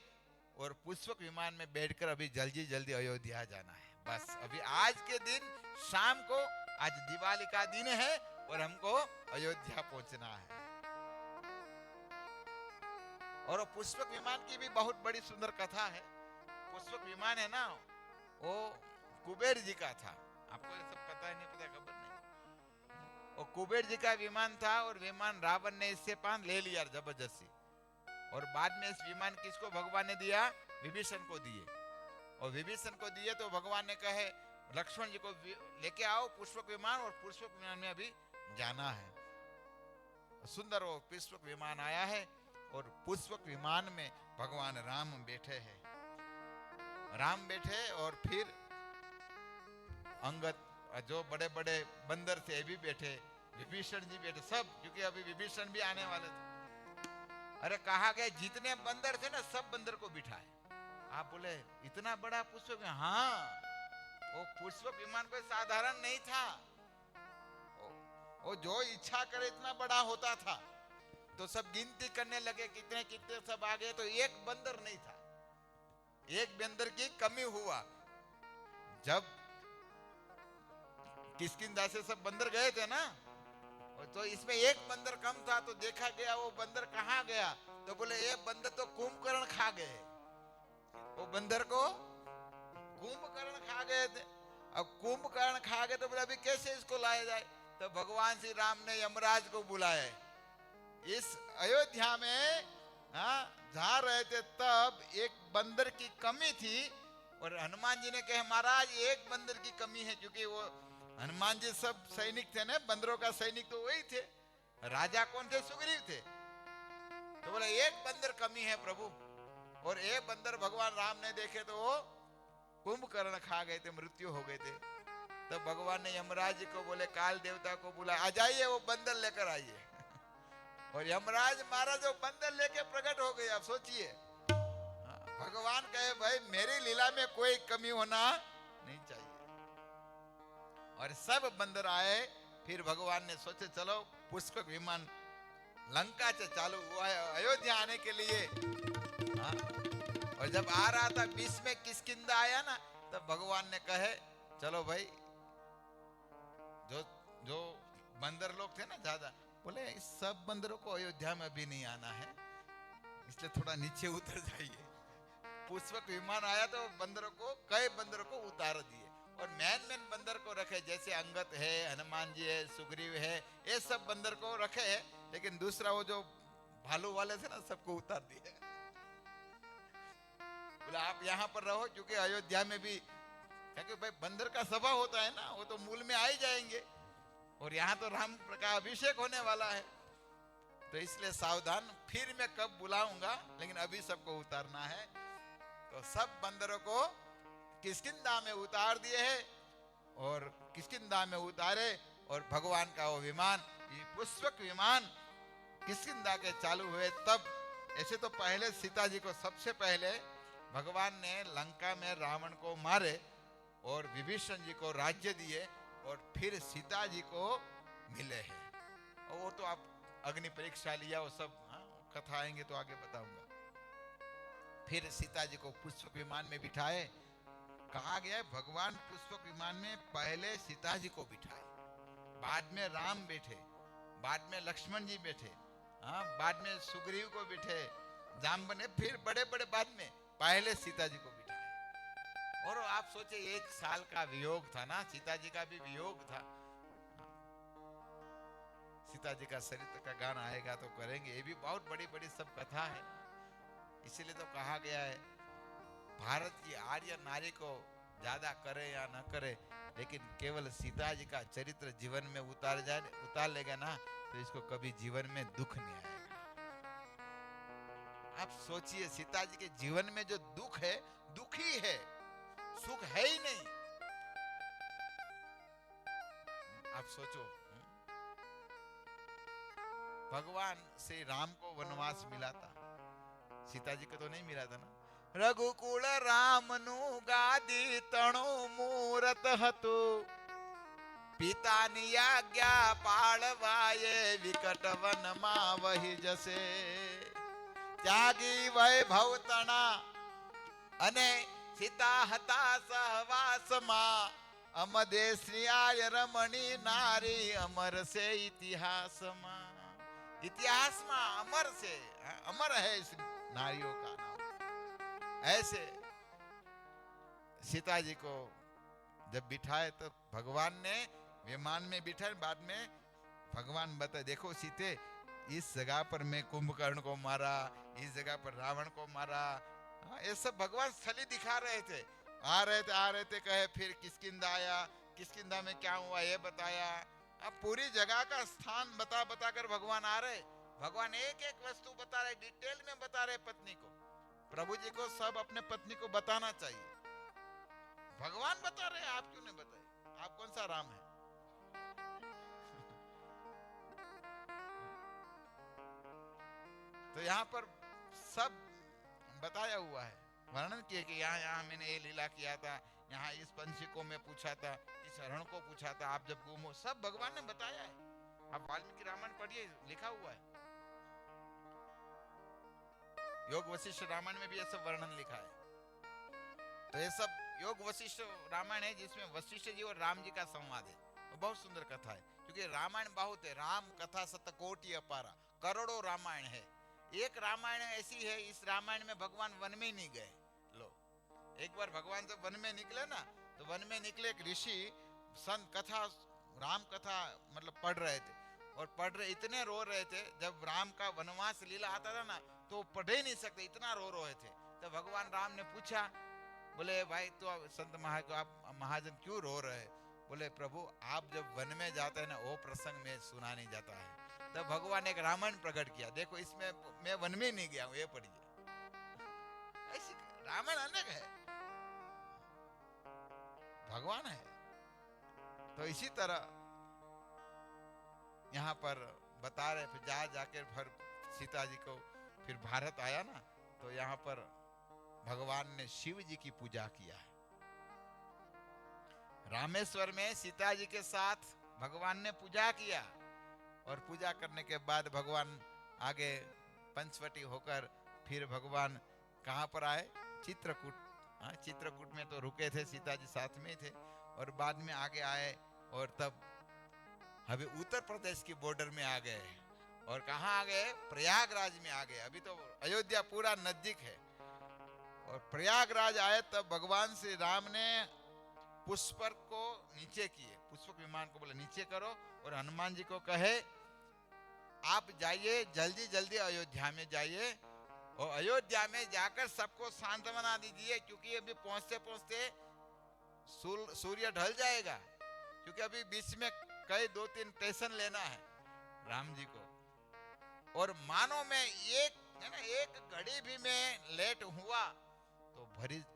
और पुष्पक विमान में बैठकर अभी जल्दी जल्दी अयोध्या जाना है। बस अभी आज के दिन शाम को, आज दिवाली का दिन है और हमको अयोध्या पहुंचना है। और पुष्पक विमान की भी बहुत बड़ी सुंदर कथा है। पुष्पक विमान है ना, वो कुबेर जी का था। आपको ये सब पता है नहीं पता, खबर नहीं। वो कुबेर जी का विमान था और विमान रावण ने इससे पान ले लिया जबरदस्ती। और बाद में इस विमान किसको भगवान ने दिया? विभीषण को दिए। और विभीषण को दिए तो भगवान ने कहे लक्ष्मण जी को लेके आओ पुष्पक विमान, और पुष्पक विमान में अभी जाना है। सुंदर वो पुष्पक विमान आया है और पुष्पक विमान में भगवान राम बैठे हैं। राम बैठे और फिर अंगद, जो बड़े बड़े बंदर थे भी बैठे, विभीषण जी बैठे, सब, क्योंकि अभी विभीषण भी आने वाले थे। अरे कहा गया जितने बंदर थे ना सब बंदर को बिठाए। आप बोले इतना बड़ा पुष्पक? हाँ, वो पुष्पक विमान कोई साधारण नहीं था। वो जो इच्छा करे इतना बड़ा होता था। तो सब गिनती करने लगे कितने कितने सब आ गए, तो एक बंदर नहीं था। एक बंदर की कमी हुआ। जब किष्किंधा से सब बंदर गए थे ना, तो इसमें एक बंदर कम था। तो देखा गया वो बंदर कहाँ गया, तो बोले ये बंदर तो कुंभकर्ण खा गए। वो बंदर को कुंभकर्ण खा गए थे। अब कुंभकर्ण खा गए तो बोले अभी कैसे इसको लाया जाए? तो भगवान श्री राम ने यमराज को बुलाए। इस अयोध्या में जा रहे थे तब एक बंदर की कमी थी, और हनुमान जी ने कहा महाराज एक बंदर की कमी है, क्योंकि वो हनुमान जी सब सैनिक थे ना, बंदरों का सैनिक तो वही थे। राजा कौन थे? सुग्रीव थे। तो बोले एक बंदर कमी है प्रभु। और एक बंदर भगवान राम ने देखे तो वो कुंभकर्ण खा गए थे, मृत्यु हो गए थे। तो भगवान ने यमराज जी को बोले काल देवता को बुला, आ जाइए वो बंदर लेकर आइए। और यमराज महाराज वो बंदर लेके प्रकट हो गए। आप सोचिए, भगवान कहे भाई मेरी लीला में कोई कमी होना नहीं चाहिए। और सब बंदर आए। फिर भगवान ने सोचे चलो पुष्पक विमान लंका से चालू हुआ है अयोध्या आने के लिए। और जब आ रहा था बीच में किष्किंधा आया ना, तब भगवान ने कहे चलो भाई, जो जो बंदर लोग थे ना ज्यादा, बोले इस सब बंदरों को अयोध्या में अभी नहीं आना है, इसलिए थोड़ा नीचे उतर जाइए। पुष्पक विमान आया तो बंदरों को, कई बंदरों को उतार दिए और मेन बंदर को रखे, जैसे अंगद है, हनुमान जी है, सुग्रीव है, ये सब बंदर को रखे है। लेकिन दूसरा वो जो भालू वाले थे ना, सबको उतार दिए। बोला आप यहाँ पर रहो, क्योंकि अयोध्या में भी, क्योंकि भाई बंदर का सभा होता है ना, वो तो मूल में आ ही जाएंगे। और यहाँ तो राम का अभिषेक होने वाला है, तो इसलिए सावधान, फिर मैं कब बुलाऊंगा, लेकिन अभी सबको उतारना है। तो सब बंदरों को किष्किंधा में उतार दिए है। और किष्किंधा में उतारे और भगवान का वो विमान, ये पुष्पक विमान किष्किंधा के चालू हुए। तब ऐसे तो पहले सीता जी को, सबसे पहले भगवान ने लंका में रावण को मारे और विभीषण जी को राज्य दिए, और फिर सीता जी को मिले हैं। और वो तो आप अग्नि परीक्षा लिया, वो सब कथा आएंगे तो आगे बताऊंगा। फिर सीता जी को पुष्पक विमान में बिठाए। कहा गया है भगवान पुष्पक विमान में पहले सीता जी को बिठाए, बाद में राम बैठे, बाद में लक्ष्मण जी बैठे, बाद में सुग्रीव को बिठे, जाम्बने, फिर बड़े बड़े बाद में, पहले सीता जी को बिठाए। और आप सोचे 1 साल का वियोग था ना, सीता जी का भी वियोग था। सीता जी का चरित्र का गान आएगा तो करेंगे, ये भी बहुत बड़ी बड़ी सब कथा है। इसीलिए तो कहा गया है भारत की आर्य नारी को ज्यादा करे या न करे, लेकिन केवल सीता जी का चरित्र जीवन में उतार लेगा ना, तो इसको कभी जीवन में दुख नहीं आएगा। आप सोचिए सीता जी के जीवन में जो दुख है, दुखी है, सुख है ही नहीं। आप सोचो, भगवान श्री राम को वनवास मिला था, सीता जी को तो नहीं मिला था ना। रघुकुल राम नु गादी तणु मूरत हतु, पिता ની આજ્ઞા પાળવાયે વિકટ વનમાં વહી જશે, ત્યાગી વૈભવ તણા અને સીતા હતા સહવાસમાં, અમદેશની આય રમણી નારી અમર से इतिहासમાં, इतिहासમાં अमर से अमर है इस नारियों का नाम। ऐसे सीता जी को जब बिठाए तो भगवान ने विमान में बिठाए, बाद में भगवान बताए देखो सीते, इस जगह पर मैं कुंभकर्ण को मारा, इस जगह पर रावण को मारा। ये सब भगवान स्थली दिखा रहे थे। आ रहे थे कहे फिर किष्किंधा आया, किष्किंधा में क्या हुआ ये बताया। अब पूरी जगह का स्थान बता बता कर भगवान आ रहे। भगवान एक एक वस्तु बता रहे, डिटेल में बता रहे पत्नी को। प्रभु जी को सब अपने पत्नी को बताना चाहिए। भगवान बता रहे, आप क्यों नहीं बताए? आप कौन सा राम है? तो यहाँ पर सब बताया हुआ है, वर्णन किए कि यहाँ यहाँ मैंने ये लीला किया था, यहाँ इस पंछी को मैं पूछा था, इस हरण को पूछा था, आप जब गुम हो, सब भगवान ने बताया है। आप वाल्मीकि रामायण पढ़िए, लिखा हुआ है। योग वशिष्ठ रामायण में भी ये सब वर्णन लिखा है। तो ये सब योग वशिष्ठ रामायण है जिसमें वशिष्ठ जी और राम जी का संवाद है। तो बहुत सुंदर कथा है, क्योंकि रामायण बहुत है। राम कथा सतकोटि अपारा, करोड़ों रामायण है। एक रामायण ऐसी है, इस रामायण में भगवान वन में ही नहीं गए। लो, एक बार भगवान जब वन में निकले ना, तो वन में निकले एक ऋषि संत कथा, राम कथा मतलब पढ़ रहे थे, और पढ़ रहे इतने रो रहे थे। जब राम का वनवास लीला आता था ना, तो पढ़ ही नहीं सकते, इतना रो रहे थे। तो भगवान राम ने पूछा, बोले भाई तो संत आप महाजन क्यों रो रहे? बोले प्रभु आप जब वन में जाते हैं ना, वो प्रसंग में सुना नहीं जाता है। तब भगवान ने एक रामायण प्रकट किया, देखो इसमें मैं वन में नहीं गया हूं, ये पढ़िए। ऐसी रामायण अनेक है, भगवान है। तो इसी तरह यहाँ पर बता रहे, फिर जाकर फिर सीता जी को फिर भारत आया ना, तो यहाँ पर भगवान ने शिव जी की पूजा किया है। रामेश्वर में सीता जी के साथ भगवान ने पूजा किया, और पूजा करने के बाद भगवान आगे पंचवटी होकर फिर भगवान कहाँ पर आए? चित्रकूट। चित्रकूट में तो रुके थे, सीता जी साथ में थे, और बाद में आगे आए, और तब अभी उत्तर प्रदेश की बॉर्डर में आ गए। और कहाँ आ गए? प्रयागराज में आ गए। अभी तो अयोध्या पूरा नजदीक है। और प्रयागराज आए तब भगवान श्री राम ने पुष्पर को नीचे किए, पुष्पक विमान को बोले नीचे करो, और हनुमान जी को कहे आप जाइए, जल्दी जल्दी अयोध्या में जाइए, और अयोध्या में जाकर सबको शांत बना दीजिए, क्योंकि अभी पहुंचते पहुंचते सूर्य ढल जाएगा, क्योंकि अभी बीच में कई 2-3 स्टेशन लेना है राम जी को। और मानो मैं एक घड़ी भी मैं लेट हुआ तो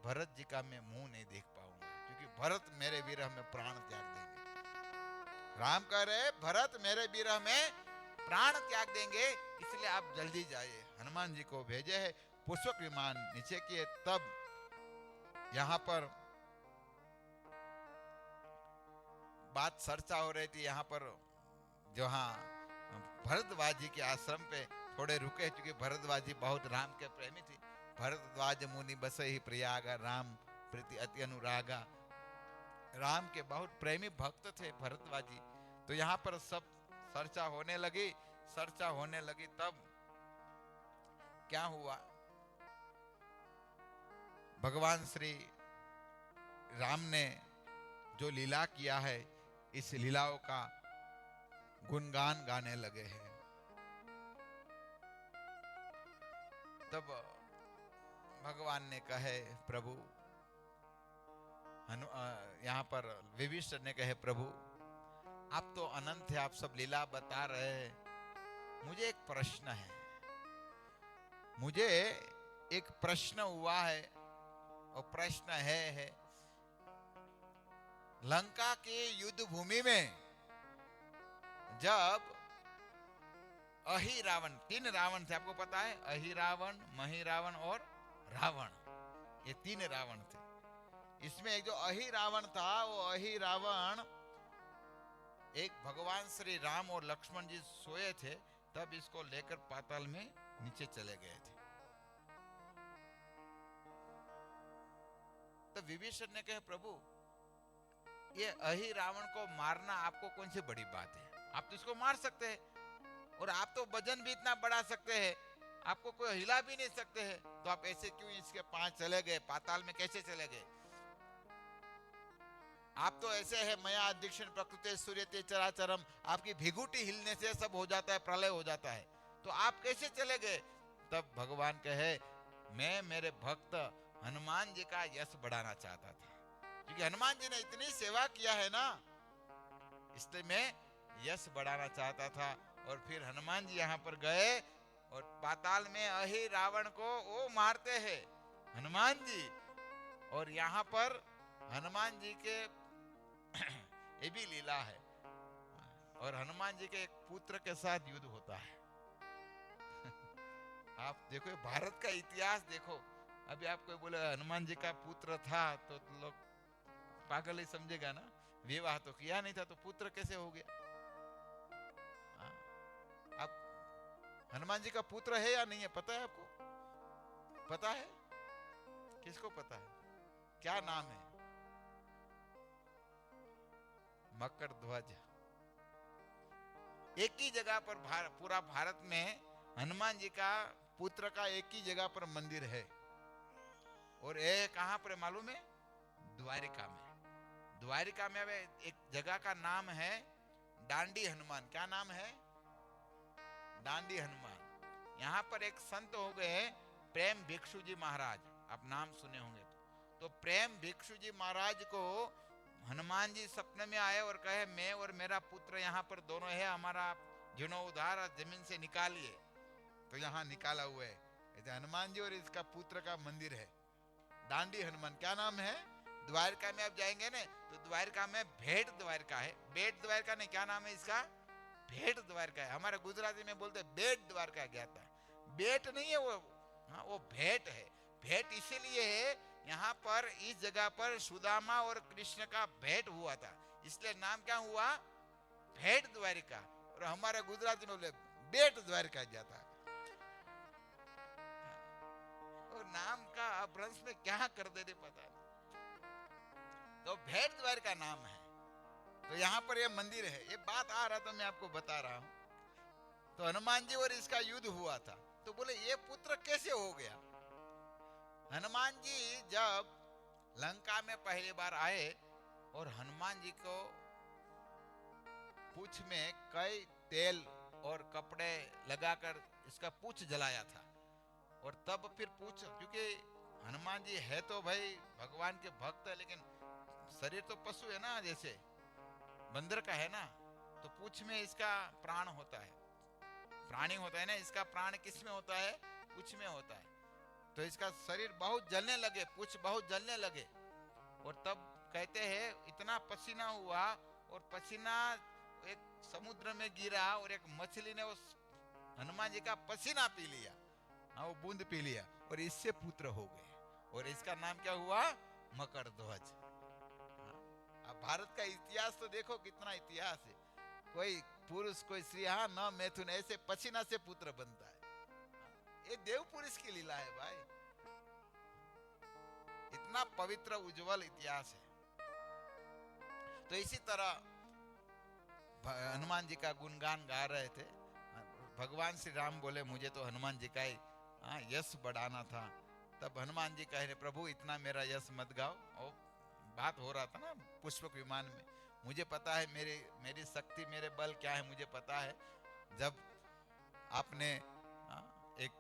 भरत जी का मैं मुंह नहीं देख पाऊंगा, क्योंकि भरत मेरे विरह में प्राण त्याग देंगे। राम कह रहे भरत मेरे विरह में प्राण त्याग देंगे, इसलिए आप जल्दी जाइए। हनुमान जी को भेजे है, पुष्पक विमान नीचे किए। तब यहाँ पर बात चर्चा हो रही थी, यहाँ पर जहाँ भरद्वाज जी के आश्रम पे थोड़े रुके, क्योंकि भरद्वाज जी बहुत राम के प्रेमी थे। भरद्वाज मुनि बसहि प्रयाग, राम प्रीति अति अनुरागा। राम के बहुत प्रेमी भक्त थे भरद्वाज जी। तो यहाँ पर सब चर्चा होने लगी। तब क्या हुआ? भगवान श्री राम ने जो लीला किया है, इस लीलाओं का गुणगान गाने लगे हैं। तब भगवान ने कहे प्रभु, यहाँ पर विभीषण ने कहे प्रभु आप तो अनंत है, आप सब लीला बता रहे हैं, मुझे एक प्रश्न है। मुझे एक प्रश्न हुआ है, और प्रश्न है लंका के युद्ध भूमि में जब अहि रावण, 3 रावण थे, आपको पता है, अहि रावण, मही रावण और रावण, ये 3 रावण थे। इसमें एक जो अहि रावण था, वो अहि रावण एक भगवान श्री राम और लक्ष्मण जी सोए थे, तब इसको लेकर पाताल में नीचे चले गए थे। तो विभीषण ने कहा, प्रभु ये अहि रावण को मारना आपको कौन सी बड़ी बात है, आप तो इसको मार सकते हैं, और आप तो वजन भी इतना बढ़ा सकते हैं, आपको कोई हिला भी नहीं सकते हैं, तो आप ऐसे क्यों इसके 5 चले गए, पाताल में कैसे चले गए? आप तो ऐसे है, मया अध्यक्षण प्रकृति सूर्यते चराचरम, आपकी भिगुटी हिलने से सब हो जाता है, प्रलय हो जाता है, तो आप कैसे चले गए? तब भगवान कहे, मैं मेरे भक्त हनुमान जी का यश बढ़ाना चाहता था, क्योंकि हनुमान जी ने इतनी सेवा किया है ना, इसलिए मैं यश बढ़ाना चाहता था। और फिर हनुमान जी यहाँ पर गए और पाताल में अहि रावण को वो मारते हैं हनुमान जी, और यहाँ पर हनुमान जी के ये भी लीला है, और हनुमान जी के एक पुत्र के साथ युद्ध होता है। आप देखो भारत का इतिहास देखो, अभी आप कोई बोले हनुमान जी का पुत्र था तो लोग पागल ही समझेगा ना, विवाह तो किया नहीं था तो पुत्र कैसे हो गया? आप हनुमान जी का पुत्र है या नहीं है, पता है आपको? पता है? किसको पता है? क्या नाम है? मकर ध्वज। एक ही जगह पर पूरा भारत में हनुमान जी का पुत्र का एक ही जगह पर मंदिर है, और ये कहां पर मालूम है? द्वारिका में। द्वारिका में एक जगह का नाम है डांडी हनुमान। क्या नाम है? डांडी हनुमान। यहाँ पर एक संत हो गए प्रेम भिक्षु जी महाराज, आप नाम सुने होंगे। तो प्रेम भिक्षु जी महाराज को हनुमान जी सपने में आए और कहे, मैं और मेरा पुत्र यहाँ पर दोनों है, हमारा जीर्णोद्धार जमीन से निकालिए। तो यहाँ निकाला हुआ है, हनुमान जी और इसका पुत्र का मंदिर है, डांडी हनुमान। क्या नाम है? द्वारका में आप जाएंगे ना, तो द्वारका में भेट द्वारका है, बेट द्वारका नहीं, क्या नाम है इसका? भेट द्वारका है। हमारे गुजराती में बोलते बेट द्वारका गया था, बेट नहीं है वो, हाँ वो भेट है। भेट इसीलिए है, यहाँ पर इस जगह पर सुदामा और कृष्ण का भेंट हुआ था, इसलिए नाम क्या हुआ? भेट द्वारिका। और हमारे गुजराती में बोले बेट द्वारका गया था। और नाम का अपभ्रंश में क्या कर देते पता नहीं। तो भेट द्वारका नाम है। तो यहाँ पर ये मंदिर है, ये बात आ रहा तो मैं आपको बता रहा हूं। तो हनुमान जी और इसका युद्ध हुआ था, तो बोले ये पुत्र कैसे हो गया? हनुमान जी जब लंका में पहली बार आए और हनुमान जी को पूंछ में कई तेल और कपड़े लगाकर इसका पूंछ जलाया था, और तब फिर पूंछ, क्योंकि हनुमान जी है तो भाई भगवान के भक्त है, लेकिन शरीर तो पशु है ना, जैसे बंदर का है ना, तो पूंछ में इसका प्राण होता है, प्राणी होता है ना, इसका प्राण किस में होता है? पूंछ में होता है। तो इसका शरीर बहुत जलने लगे, पूंछ बहुत जलने लगे, और तब कहते हैं इतना पसीना हुआ, और पसीना एक समुद्र में गिरा, और एक मछली ने उस हनुमान जी का पसीना पी लिया, हाँ वो बूंद पी लिया, और इससे पुत्र हो गए, और इसका नाम क्या हुआ? मकर ध्वज। अब भारत का इतिहास तो देखो कितना इतिहास है, कोई पुरुष कोई स्त्री, हाँ न मैथुन, ऐसे पसीना से पुत्र बनता है। ये देव पुरुष की लीला है भाई, इतना पवित्र उज्जवल इतिहास है। तो इसी तरह हनुमान जी का गुणगान गा रहे थे, भगवान श्री राम बोले मुझे तो हनुमान जी का ही यश बढ़ाना था। तब हनुमान जी कह रहे, प्रभु इतना मेरा यश मत गाओ। और बात हो रहा था ना पुष्पक विमान में, मुझे पता है मेरी शक्ति मेरे बल क्या है, मुझे पता है। जब आपने एक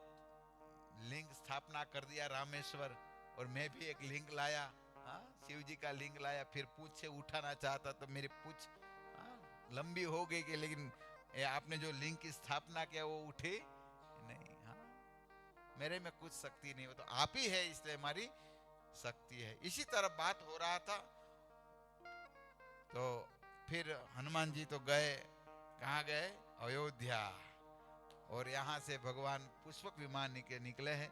लिंग स्थापना कर दिया रामेश्वर, और मैं भी एक लिंग लाया, शिव जी का लिंग लाया, फिर पूंछ से उठाना चाहता तो मेरी पूंछ लंबी हो गई कि, लेकिन आपने जो लिंग की स्थापना किया वो उठे नहीं। मेरे में कुछ शक्ति नहीं, हो तो आप ही है, इसलिए हमारी शक्ति है। इसी तरह बात हो रहा था। तो फिर हनुमान जी तो गए, कहाँ गए? अयोध्या। और यहाँ से भगवान पुष्पक विमान निकले हैं।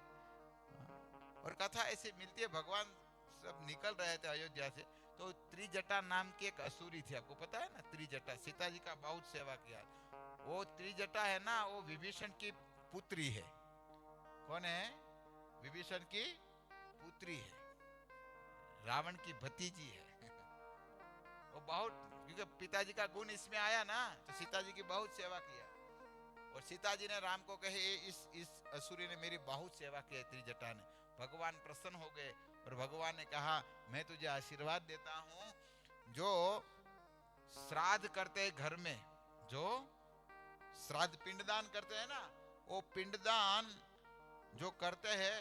और कथा ऐसी मिलती है, भगवान सब निकल रहे थे अयोध्या से, तो त्रिजटा नाम की एक असुरी थी, आपको पता है ना, त्रिजटा, सीता जी का बहुत सेवा किया। वो त्रिजटा है ना, वो विभीषण की पुत्री है। कौन है? विभीषण की पुत्री है, रावण की भतीजी है। वो बहुत, क्योंकि पिताजी का गुण इसमें आया ना, तो सीता जी की बहुत सेवा किया। और सीता जी ने राम को कहे, इस असुरी ने मेरी बहुत सेवा की है, त्रिजटा ने। भगवान प्रसन्न हो गए और भगवान ने कहा, मैं तुझे आशीर्वाद देता हूं, जो श्राद्ध करते हैं घर में, जो श्राद्ध पिंडदान करते हैं ना, वो पिंडदान जो करते हैं,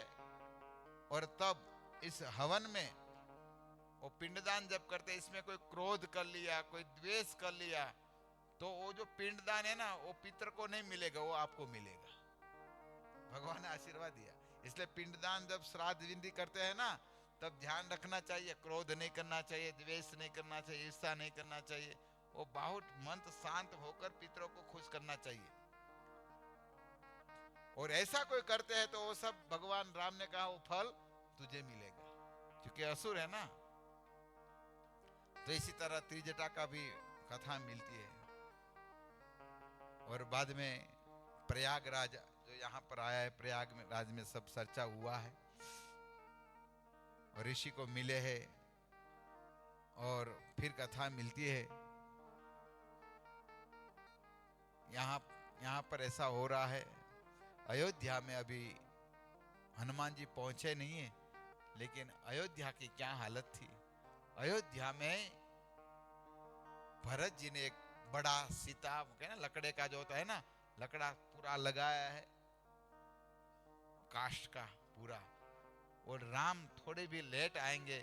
और तब इस हवन में वो पिंडदान जब करते, इसमें कोई क्रोध कर लिया, कोई द्वेष कर लिया, तो वो जो पिंडदान है ना, वो पितर को नहीं मिलेगा, वो आपको मिलेगा। भगवान ने आशीर्वाद दिया। इसलिए पिंडदान जब श्राद्ध विधि करते हैं ना, तब ध्यान रखना चाहिए, क्रोध नहीं करना चाहिए, द्वेष नहीं करना चाहिए, ईर्ष्या नहीं करना चाहिए। वो बहुत मन शांत होकर पितरों को खुश करना चाहिए। और ऐसा कोई करते हैं तो वो सब भगवान राम ने कहा, वो फल तुझे मिलेगा, क्योंकि असुर है ना। तो इसी तरह त्रिजटा का भी कथा मिलती है। और बाद में प्रयागराज जो यहाँ पर आया है, प्रयागराज में सब चर्चा हुआ है, और ऋषि को मिले हैं, और फिर कथा मिलती है। यहाँ पर ऐसा हो रहा है, अयोध्या में अभी हनुमान जी पहुंचे नहीं है, लेकिन अयोध्या की क्या हालत थी। अयोध्या में भरत जी ने एक बड़ा सीता, ना लकड़े का जो होता है ना, लकड़ा पूरा लगाया है, काष्ठ का पूरा। और राम थोड़े भी लेट आएंगे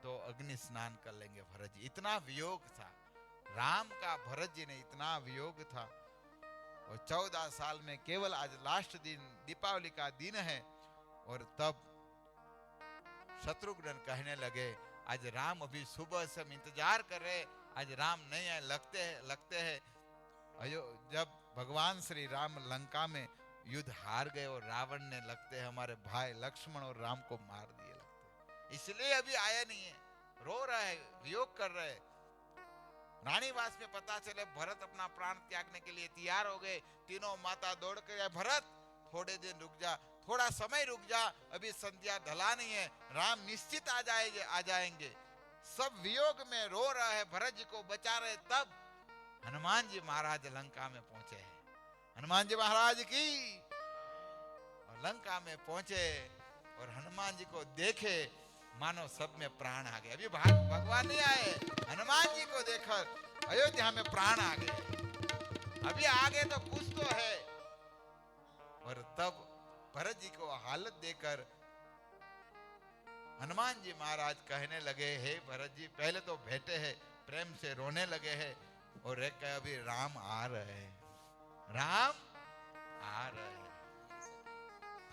तो अग्नि स्नान कर लेंगे भरत जी। इतना वियोग था राम का, भरत जी ने इतना वियोग था। और 14 साल में केवल आज लास्ट दिन, दीपावली का दिन है, और तब शत्रुघ्न कहने लगे, आज राम अभी सुबह से हम इंतजार कर रहे, आज राम नहीं आए, लगते हैं जब भगवान श्री राम लंका में युद्ध हार गए और रावण ने लगते हैं हमारे भाई लक्ष्मण और राम को मार दिए, लगते इसलिए अभी आया नहीं है, रो रहा है, वियोग कर रहे। रानीवास में पता चले भरत अपना प्राण त्यागने के लिए तैयार हो गए। तीनों माता दौड़ कर, भरत थोड़े दिन रुक जा, थोड़ा समय रुक जा, अभी संध्या ढला नहीं है, राम निश्चित आ जाएंगे। सब वियोग में रो रहा है, भरत जी को बचा रहे। तब हनुमान जी महाराज लंका में पहुंचे हैं। हनुमान जी महाराज की, और लंका में पहुंचे और हनुमान जी को देखे, मानो सब में प्राण आ गए। अभी भगवान नहीं आए, हनुमान जी को देखकर अयोध्या में प्राण आ गए। अभी आगे तो कुछ तो है। और तब भरत जी को हालत देकर हनुमान जी महाराज कहने लगे, हे भरत जी, पहले तो बैठे हैं, प्रेम से रोने लगे हैं, और एक कहे, अभी राम आ रहे हैं, राम आ रहे हैं,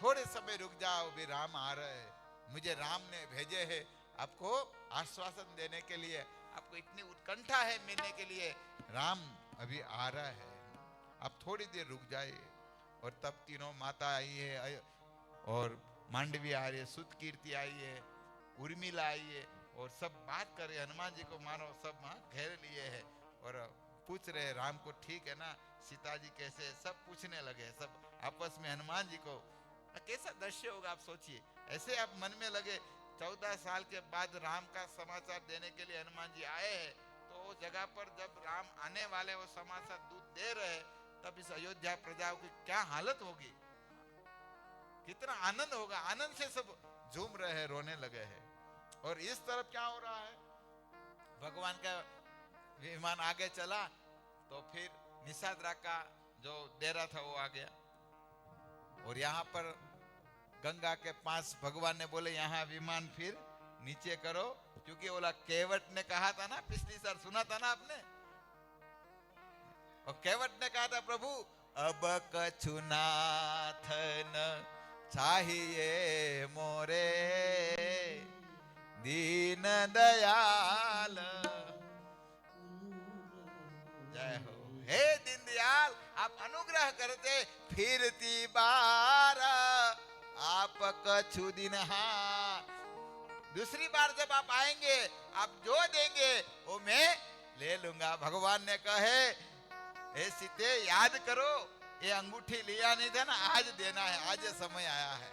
थोड़े समय रुक जाओ, अभी राम आ रहे हैं, मुझे राम ने भेजे हैं आपको आश्वासन देने के लिए, आपको इतनी उत्कंठा है मिलने के लिए, राम अभी आ रहा है, आप थोड़ी देर रुक जाइए। और तब तीनों माता आई है, और मांडवी आ रही है, सुत कीर्ति आई है, उर्मिला आई है, और सब बात कर रहे। हनुमान जी को मानो सब घेर लिए है और पूछ रहे राम को, ठीक है ना, सीता जी कैसे, सब पूछने लगे सब आपस में। हनुमान जी को कैसा दृश्य होगा आप सोचिए, ऐसे आप मन में लगे 14 साल के बाद राम का समाचार देने के लिए हनुमान जी आए हैं, तो वो जगह पर जब राम आने वाले वो समाचार दूध दे रहे, तब इस अयोध्या प्रजाओं की क्या हालत होगी, कितना आनंद होगा। आनंद से सब झूम रहे हैं, रोने लगे हैं। और इस तरफ क्या हो रहा है, भगवान का विमान आगे चला तो फिर निषाद्रा का जो डेरा था वो आ गया। और यहाँ पर गंगा के पास भगवान ने बोले, यहाँ विमान फिर नीचे करो, क्योंकि बोला केवट ने कहा था ना, पिछली साल सुना था ना आपने, और केवट ने कहा था, प्रभु अब कछु नाथ न चाहिए मोरे, दीन दयाल जय हो। हे दीन दयाल, आप अनुग्रह करते फिरती बार आप कछु दिन। हाँ, दूसरी बार जब आप आएंगे, आप जो देंगे वो मैं ले लूंगा। भगवान ने कहे, हे सीते याद करो, ये अंगूठी लिया नहीं था ना, आज देना है, आज ये समय आया है।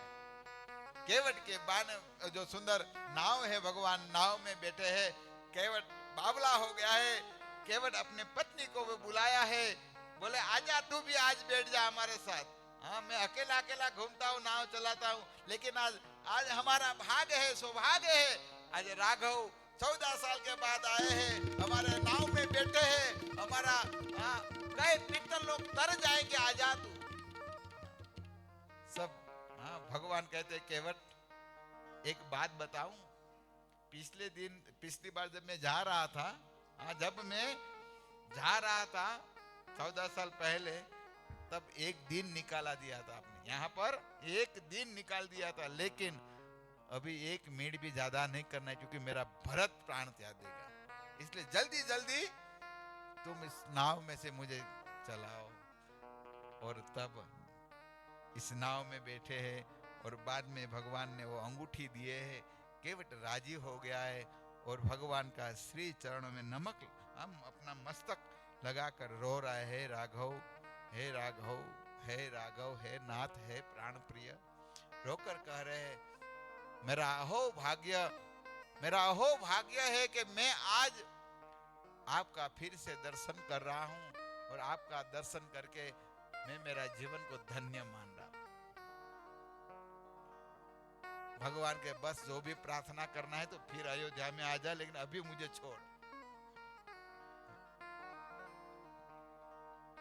केवट के बाण, जो सुंदर नाव है, भगवान नाव में बैठे हैं। केवट बावला हो गया है। केवट अपने पत्नी को भी बुलाया है, बोले आजा तू भी आज बैठ जा हमारे साथ। हाँ, मैं अकेला अकेला घूमता हूँ, नाव चलाता हूँ, लेकिन आज हमारा भाग्य है, सौभाग्य है। आज राघव 14 साल के बाद आए हैं, हमारे नाव में बैठे हैं। हमारा कई पितर लोग तर जाएंगे, आजा तू। सब भगवान कहते, केवट एक बात बताऊं, पिछली बार जब मैं जा रहा था, जब मैं जा रहा था 14 साल पहले, तब एक दिन निकाला दिया था आपने, यहाँ पर एक दिन निकाल दिया था। लेकिन अभी 1 मिनट भी ज्यादा नहीं करना है, क्योंकि मेरा भरत प्राण त्याग देगा। इसलिए जल्दी जल्दी तुम इस नाव में से मुझे चलाओ। और तब इस नाव में बैठे हैं, और बाद में भगवान ने वो अंगूठी दिए है। केवट राजी हो गया है, और भगवान का श्री चरणों में नमक हम अपना मस्तक लगाकर रो रहा है, हे राघव, हे राघव, हे राघव, हे नाथ, हे प्राण प्रिय। रोकर कह रहे हैं, मेरा अहो भाग्य है कि मैं आज आपका फिर से दर्शन कर रहा हूं, और आपका दर्शन करके मैं मेरा जीवन को धन्य मान रहा हूं। भगवान के बस जो भी प्रार्थना करना है तो फिर अयोध्या में आ जा, लेकिन अभी मुझे छोड़।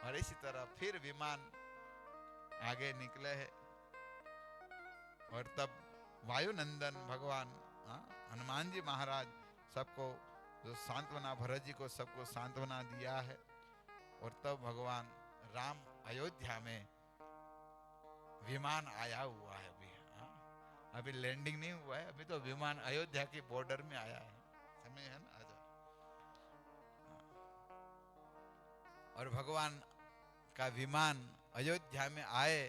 और इसी तरह फिर विमान आगे निकले हैं, और तब वायुनंदन भगवान हनुमान जी महाराज सबको जो सांत्वना, भरत जी को सबको सांत्वना दिया है। और तब भगवान राम अयोध्या में विमान आया हुआ है। अभी लैंडिंग नहीं हुआ है, अभी तो विमान अयोध्या के बॉर्डर में आया है। समय है ना, आजा। और भगवान का विमान अयोध्या में आए,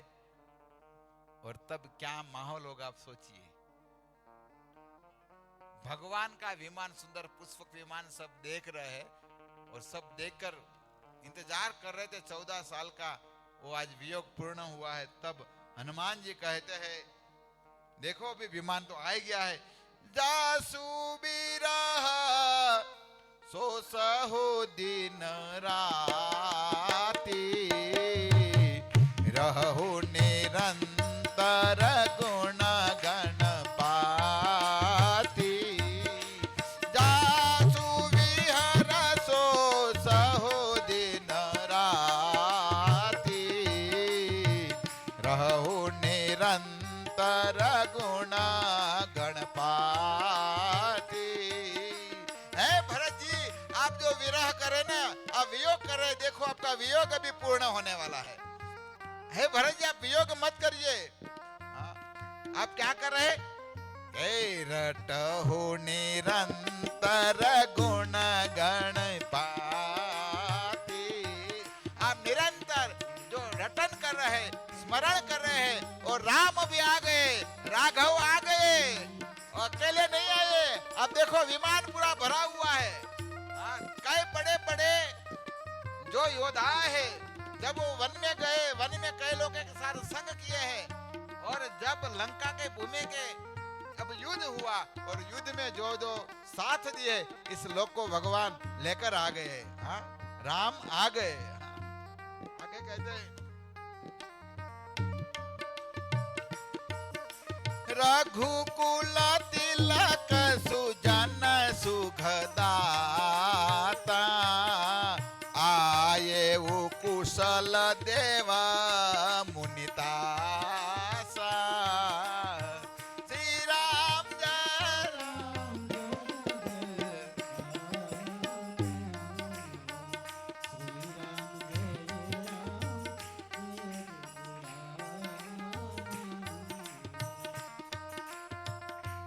और तब क्या माहौल होगा आप सोचिए। भगवान का विमान, सुंदर पुष्पक विमान सब देख रहे हैं, और सब देखकर इंतजार कर रहे थे 14 साल का, वो आज वियोग पूर्ण हुआ है। तब हनुमान जी कहते हैं, देखो अभी विमान तो आ गया है। जासु बिरहा सो सहो दिन राती, रहो निरंतर गुण गण पाती। जासु विहर सो सहो दिन राती, रहो निरंतर गुण गणपाती। है भरत जी, आप जो विरह करे ना, आप वियोग कर रहे, देखो आपका वियोग अभी पूर्ण होने वाला है। हे भरत जी, आप वियोग मत करिए। आप क्या कर रहे? रट हो निरंतर गुण गणपाती। आप निरंतर जो रटन कर रहे, स्मरण कर रहे हैं, और राम भी आ गए, राघव आ गए, और अकेले नहीं आए। अब देखो विमान पूरा भरा हुआ है। कई बड़े बड़े जो योद्धा है, जब वो वन में गए, वन में कई लोगों के साथ संग किए हैं, और जब लंका के भूमि के अब युद्ध हुआ, और युद्ध में जो जो साथ दिए, इस लोक को भगवान लेकर आ गए। राम आ गए। आगे कहते हैं, रघुकुल तिलक सुजन सुखदाता, आये वो कुशल देव मुनितासा। श्री राम जय राम,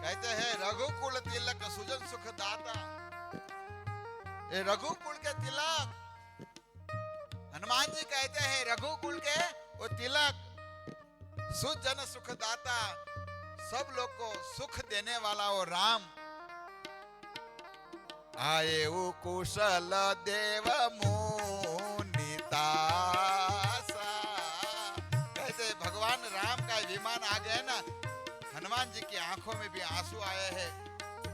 कहते हैं रघुकुल तिलक सुजन सुखदाता। रघुकुल के तिलक, हनुमान जी कहते हैं रघुकुल के वो तिलक सुजन सुखदाता, सब लोग को सुख देने वाला वो राम आए वो कुशल देव मुनितासा। कहते भगवान राम का विमान आ गया ना, हनुमान जी की आंखों में भी आंसू आए हैं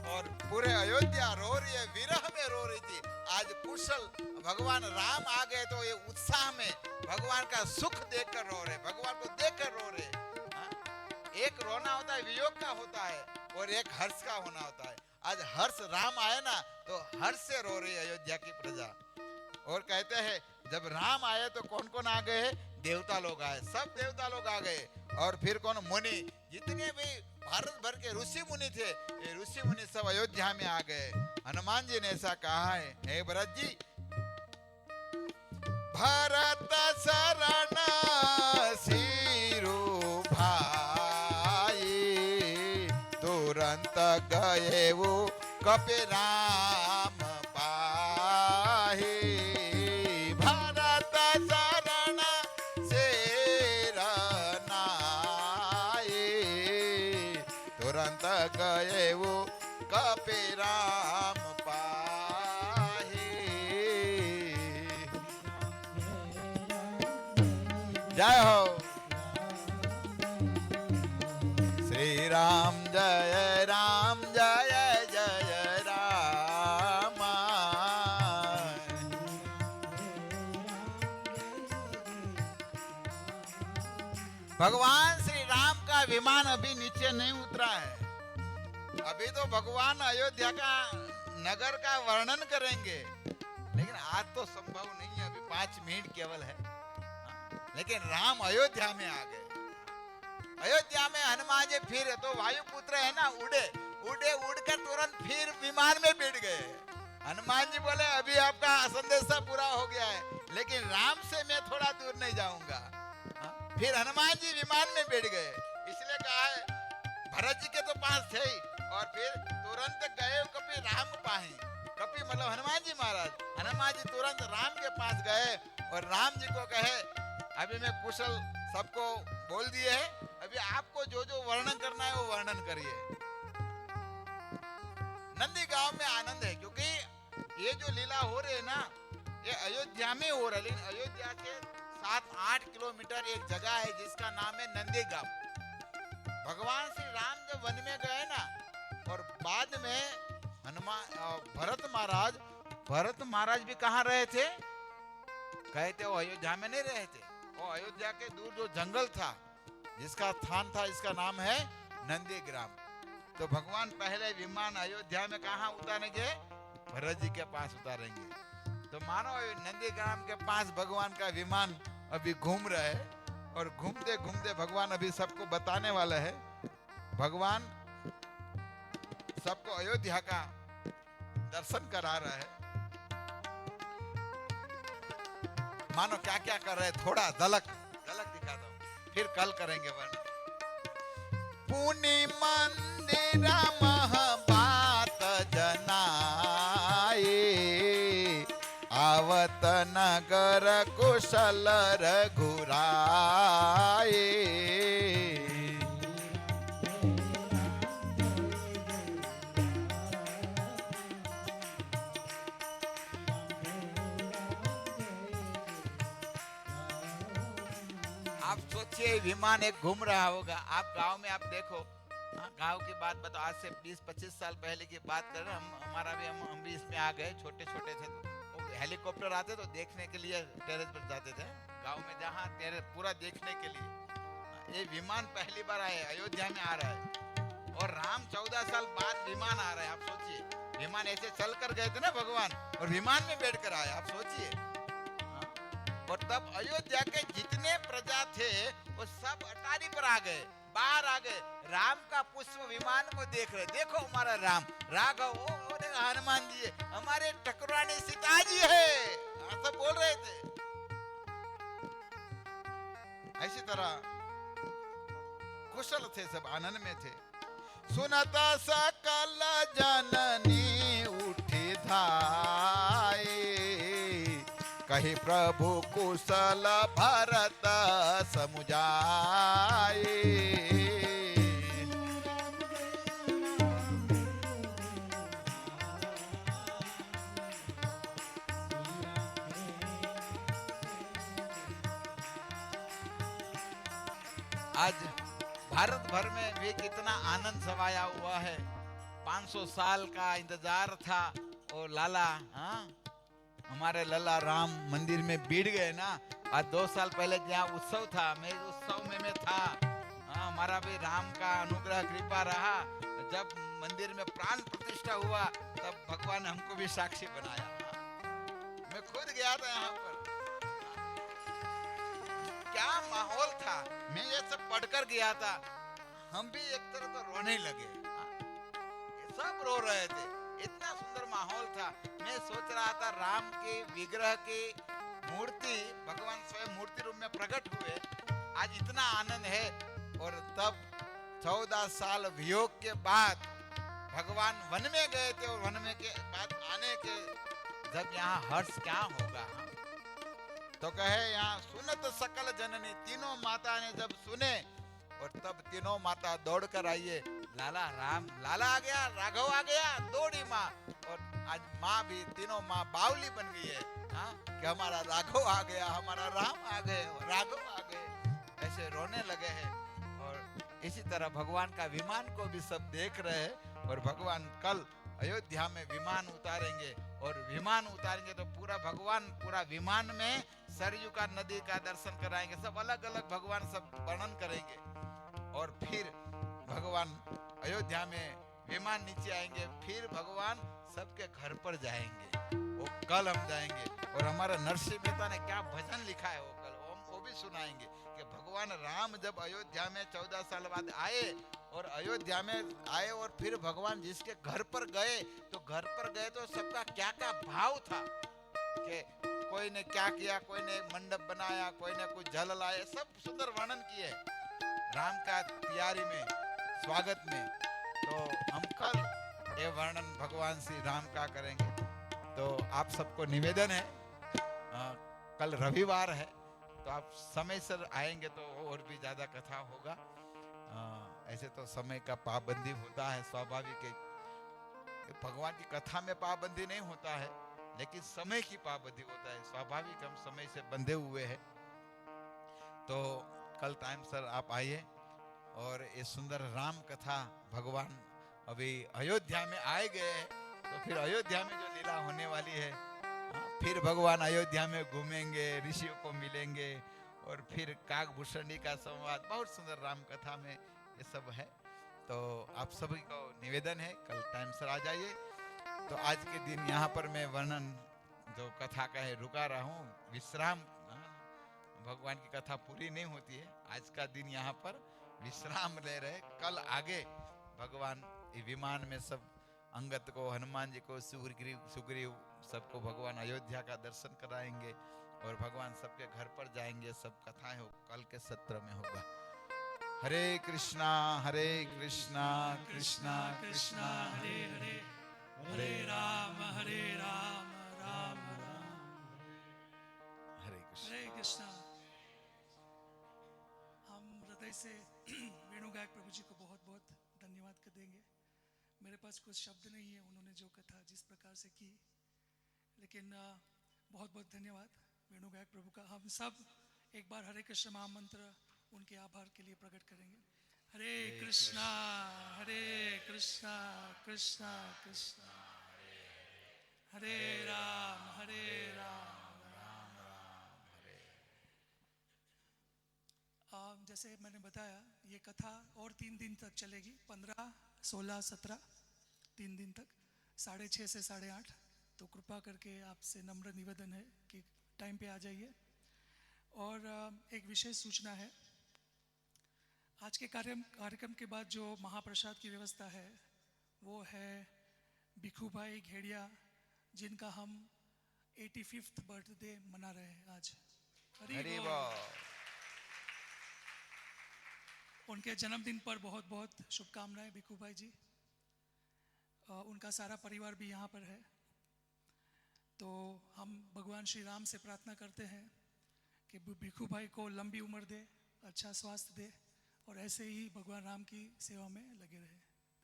और पूरे अयोध्या रो रही है, विरह में रो रही थी। आज कुशल भगवान राम आ गए तो ये उत्साह में भगवान का सुख देखकर रो रहे, भगवान को देखकर रो रहे। हाँ? एक रोना होता है वियोग का होता है और एक हर्ष का होना होता है। आज हर्ष राम आए ना तो हर्ष से रो रही अयोध्या की प्रजा। और कहते हैं जब राम आए तो कौन कौन आ गए? देवता लोग आए, सब देवता लोग आ गए। और फिर कौन? मुनि, जितने भी भारत भर के ऋषि मुनि थे, ये ऋषि मुनि सब अयोध्या में आ गए। हनुमान जी ने ऐसा कहा है, हे भरत जी, भरत शरण सिरु भाई, तुरंत गए वो कपि राम पाहि। भरत शरण सिर नाई, तुरंत गए वो कपि राम पाहि। जय हो श्री राम, जय राम, जय जय राम। भगवान श्री राम का विमान अभी नीचे नहीं उतरा है। अभी तो भगवान अयोध्या का नगर का वर्णन करेंगे, लेकिन आज तो संभव नहीं है, अभी 5 मिनट केवल है। लेकिन राम अयोध्या में आ गए। अयोध्या में हनुमान जी फिर तो वायुपुत्र है ना, उड़े उड़कर तुरंत फिर विमान में बैठ गए। हनुमान जी बोले अभी आपका संदेशा पूरा हो गया है, लेकिन राम से मैं थोड़ा दूर नहीं जाऊंगा। फिर हनुमान जी विमान में बैठ गए। इसलिए कहा है भरत जी के तो पास थे ही, और फिर तुरंत गए कपि राम पाहि। कपि मतलब हनुमान जी महाराज। हनुमान जी तुरंत राम के पास गए और राम जी को कहे अभी मैं कुशल सबको बोल दिए है, अभी आपको जो जो वर्णन करना है वो वर्णन करिए। नंदी गांव में आनंद है, क्योंकि ये जो लीला हो रही है ना, ये अयोध्या में हो रहा है। लेकिन अयोध्या के 7-8 किलोमीटर एक जगह है जिसका नाम है नंदी गांव। भगवान श्री राम जब वन में गए ना, और बाद में भरत महाराज भी कहाँ रहे थे? कहते वो अयोध्या में नहीं रहे थे, वो अयोध्या के दूर जो जंगल था जिसका स्थान था, इसका नाम है नंदीग्राम। तो भगवान पहले विमान अयोध्या में कहाँ उतारेंगे? भरत जी के पास उतारेंगे। तो मानो नंदीग्राम के पास भगवान का विमान अभी घूम रहा है, और घूमते घूमते भगवान अभी सबको बताने वाला है। भगवान सबको अयोध्या का दर्शन करा रहा है। मानो क्या क्या कर रहे, थोड़ा झलक दिखा दो, फिर कल करेंगे वर्णन। पुनि मंदिर महबात जनाए, आवत नगर कुशल रघुराए। आप सोचिए विमान एक घूम रहा होगा। आप गांव में आप देखो, गांव की बात बताओ, आज से 20-25 साल पहले की बात कर रहे हैं। हम भी इसमें आ गए, छोटे छोटे थे तो हेलीकॉप्टर आते तो देखने के लिए टेरेस पर जाते थे गांव में, जहाँ टेरेस पूरा देखने के लिए। ये विमान पहली बार आए, अयोध्या में आ रहा है, और राम 14 साल बाद विमान आ रहा है। आप सोचिए, विमान ऐसे चल कर गए थे ना भगवान, और विमान में बैठ कर आए, आप सोचिए। और तब अयोध्या के जितने प्रजा थे वो सब अटारी पर आ गए, बाहर आ गए, राम का पुष्प विमान को देख रहे। देखो हमारा राम, राघव, वो देखो हनुमान जी, हमारे ठकुरानी सीता जी है, ऐसा बोल रहे थे। ऐसी तरह कुशल थे, सब आनंद में थे। सुनता सकल जननी उठी धाई, कही प्रभु कुशल भरत समुझाए। आज भारत भर में भी कितना आनंद छवाया हुआ है। 500 साल का इंतजार था और लाला, हाँ, हमारे लल्ला राम मंदिर में बीड़ गए ना। आज 2 साल पहले जहाँ उत्सव था, मैं उत्सव में था। हाँ, हमारा भी राम का अनुग्रह कृपा रहा। जब मंदिर में प्राण प्रतिष्ठा हुआ तब भगवान हमको भी साक्षी बनाया। मैं खुद गया था यहाँ पर, क्या माहौल था। मैं ये सब पढ़कर गया था, हम भी एक तरह तो रोने लगे। सब रो रहे थे, इतना सुंदर माहौल था। मैं सोच रहा था राम के विग्रह की मूर्ति, भगवान स्वयं मूर्ति रूप में प्रकट हुए, आज इतना आनंद है। और तब 14 साल वियोग के बाद भगवान वन में गए थे और वन में के बाद आने के जब यहाँ हर्ष क्या होगा। तो कहे यहाँ सुनत सकल जननी, तीनों माता ने जब सुने और तब तीनों माता दौड़ कर आइए, लाला राम, लाला आ गया, राघव आ गया, दौड़ी माँ। और आज माँ भी, तीनों माँ बावली बन गई है, हाँ, कि हमारा राघव आ गया, हमारा राम आ गए, राघव आ गए, ऐसे रोने लगे हैं। और इसी तरह भगवान का विमान को भी सब देख रहे हैं। और भगवान कल अयोध्या में विमान उतारेंगे, और विमान उतारेंगे तो पूरा भगवान पूरा विमान में सरयू का नदी का दर्शन कराएंगे। सब अलग अलग भगवान सब वर्णन करेंगे। और फिर भगवान अयोध्या में विमान नीचे आएंगे, फिर भगवान सबके घर पर जाएंगे। वो कल हम जाएंगे। और हमारा नरसिंह मेहता ने क्या भजन लिखा है, वो कल वो भी सुनाएंगे कि भगवान राम जब अयोध्या में 14 साल बाद आए, और अयोध्या में आए और फिर भगवान जिसके घर पर गए, तो घर पर गए तो सबका क्या क्या भाव था, कि कोई ने क्या किया, कोई ने मंडप बनाया, कोई ने कुछ जल लाए, सब सुंदर वर्णन किए राम का तैयारी में, स्वागत में। तो हम कल ये वर्णन भगवान श्री राम का करेंगे। तो आप सबको निवेदन है, कल रविवार है, तो आप समय से आएंगे तो और भी ज्यादा कथा होगा। ऐसे तो समय का पाबंदी होता है, स्वाभाविक है। भगवान की कथा में पाबंदी नहीं होता है, लेकिन समय की पाबंदी होता है। स्वाभाविक हम समय से बंधे हुए हैं। तो कल टाइम सर आप आइए। और ये सुंदर राम कथा, भगवान अभी अयोध्या में आए गए हैं, तो फिर अयोध्या में जो लीला होने वाली है, फिर भगवान अयोध्या में घूमेंगे, ऋषियों को मिलेंगे, और फिर काकभूषणी का संवाद, बहुत सुंदर राम कथा में ये सब है। तो आप सभी को निवेदन है, कल टाइम सर आ जाइए। तो आज के दिन यहाँ पर मैं वर्णन जो कथा का है रुका रहा हूँ, विश्राम। भगवान की कथा पूरी नहीं होती है, आज का दिन यहाँ पर विश्राम ले रहे। कल आगे भगवान विमान में सब अंगद को, हनुमान जी को, सुग्रीव सबको भगवान अयोध्या का दर्शन कराएंगे, और भगवान सबके घर पर जाएंगे। सब कथाएं हो कल के सत्र में होगा। हरे कृष्णा कृष्णा कृष्णा हरे हरे, हरे राम राम राम हरे कृष्ण। हरे कृष्णा। हम हृदय से वेणु गायक प्रभु जी को बहुत बहुत धन्यवाद कर देंगे। मेरे पास कुछ शब्द नहीं है, उन्होंने जो कथा जिस प्रकार से की, लेकिन बहुत बहुत धन्यवाद वेणु गायक प्रभु का। हम सब एक बार हरे कृष्ण महामंत्र उनके आभार के लिए प्रकट करेंगे। हरे कृष्णा कृष्णा कृष्णा हरे राम राम राम हरे। जैसे मैंने बताया, ये कथा और 3 दिन तक चलेगी, 15, 16, 17, 3 दिन तक, 6:30 से 8:30। तो कृपा करके आपसे नम्र निवेदन है कि टाइम पे आ जाइए। और एक विशेष सूचना है, आज के कार्यक्रम के बाद जो महाप्रसाद की व्यवस्था है, वो है भिखू भाई घेड़िया, जिनका हम 85th बर्थडे मना रहे हैं आज। हरि बोल। उनके जन्मदिन पर बहुत बहुत शुभकामनाएं भिखू भाई जी। उनका सारा परिवार भी यहाँ पर है। तो हम भगवान श्री राम से प्रार्थना करते हैं कि भिखू भाई को लंबी उम्र दे, अच्छा स्वास्थ्य दे और ऐसे ही भगवान राम की सेवा में लगे रहे।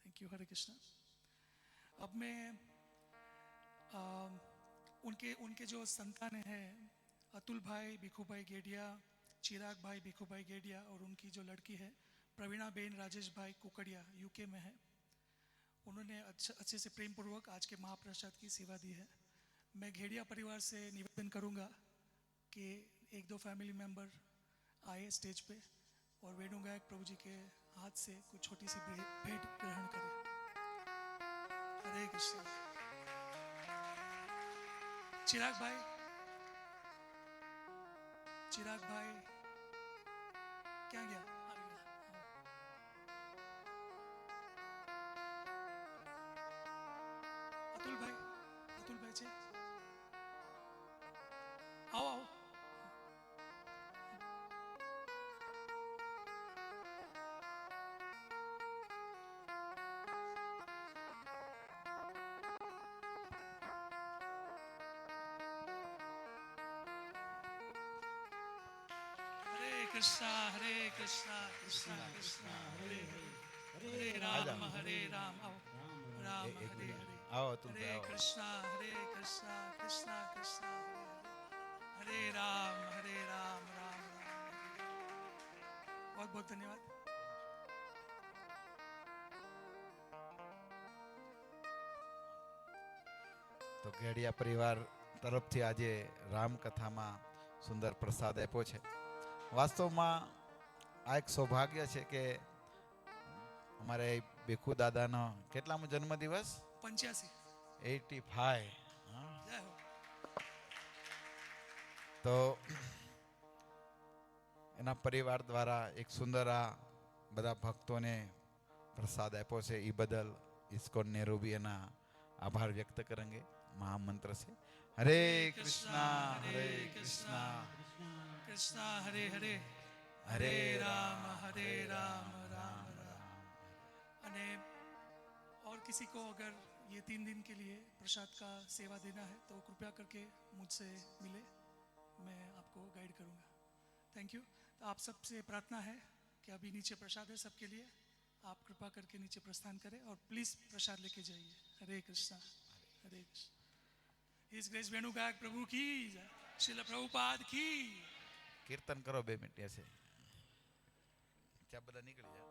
Thank you. हरे कृष्णा। अब मैं उनके जो संतान हैं, अतुल भाई भिखू भाई गेडिया, चिराग भाई भिखू भाई गेडिया और उनकी जो लड़की है प्रवीणा बेन राजेश भाई कुकड़िया यूके में है, उन्होंने अच्छे से प्रेम पूर्वक आज के महाप्रसाद की सेवा दी है। मैं घेड़िया परिवार से निवेदन करूंगा कि एक दो फैमिली मेंबर आए स्टेज पे और वेणु गायक प्रभु जी के हाथ से कुछ छोटी सी भेंट ग्रहण करें। हरे कृष्ण। चिराग भाई क्या गया? अतुल भाई छे आओ। कृष्णा हरे कृष्णा कृष्णा कृष्णा हरे हरे, हरे राम हरे राम। आओ राम हरे हरे, आओ तुम हरे आओ। कृष्णा कृष्णा कृष्णा हरे हरे, हरे राम राम राम। बहुत बहुत धन्यवाद। તો ઘેડિયા પરિવાર તરફથી આજે રામકથામાં સુંદર પ્રસાદ આપ્યો છે. વાસ્તવમાં આ એક સૌભાગ્ય છે કે અમારે ભીખુ દાદાનો કેટલામો જન્મદિવસ? 85. 85. જય હો. તો એના પરિવાર દ્વારા એક સુંદર આ બધા ભક્તોને પ્રસાદ આપ્યો છે. એ બદલ ઇસ્કોન નેहरू भी એના આભાર વ્યક્ત કરેंगे. महामंत्र से हरे कृष्णा कृष्णा हरे हरे, हरे राम राम राम। अने और किसी को अगर ये 3 दिन के लिए प्रसाद का सेवा देना है तो कृपया करके मुझसे मिले, मैं आपको गाइड करूँगा। Thank you. तो आप सबसे प्रार्थना है कि अभी नीचे प्रसाद है सबके लिए, आप कृपा करके नीचे प्रस्थान करें और प्लीज़ प्रसाद लेके जाइए। हरे कृष्णा हरे कृष्णा। इस ग्रेस वेणु गायक प्रभु की, श्रील प्रभुपाद की। कीर्तन करो 2 मिनट ऐसे, क्या बता निकल जाए।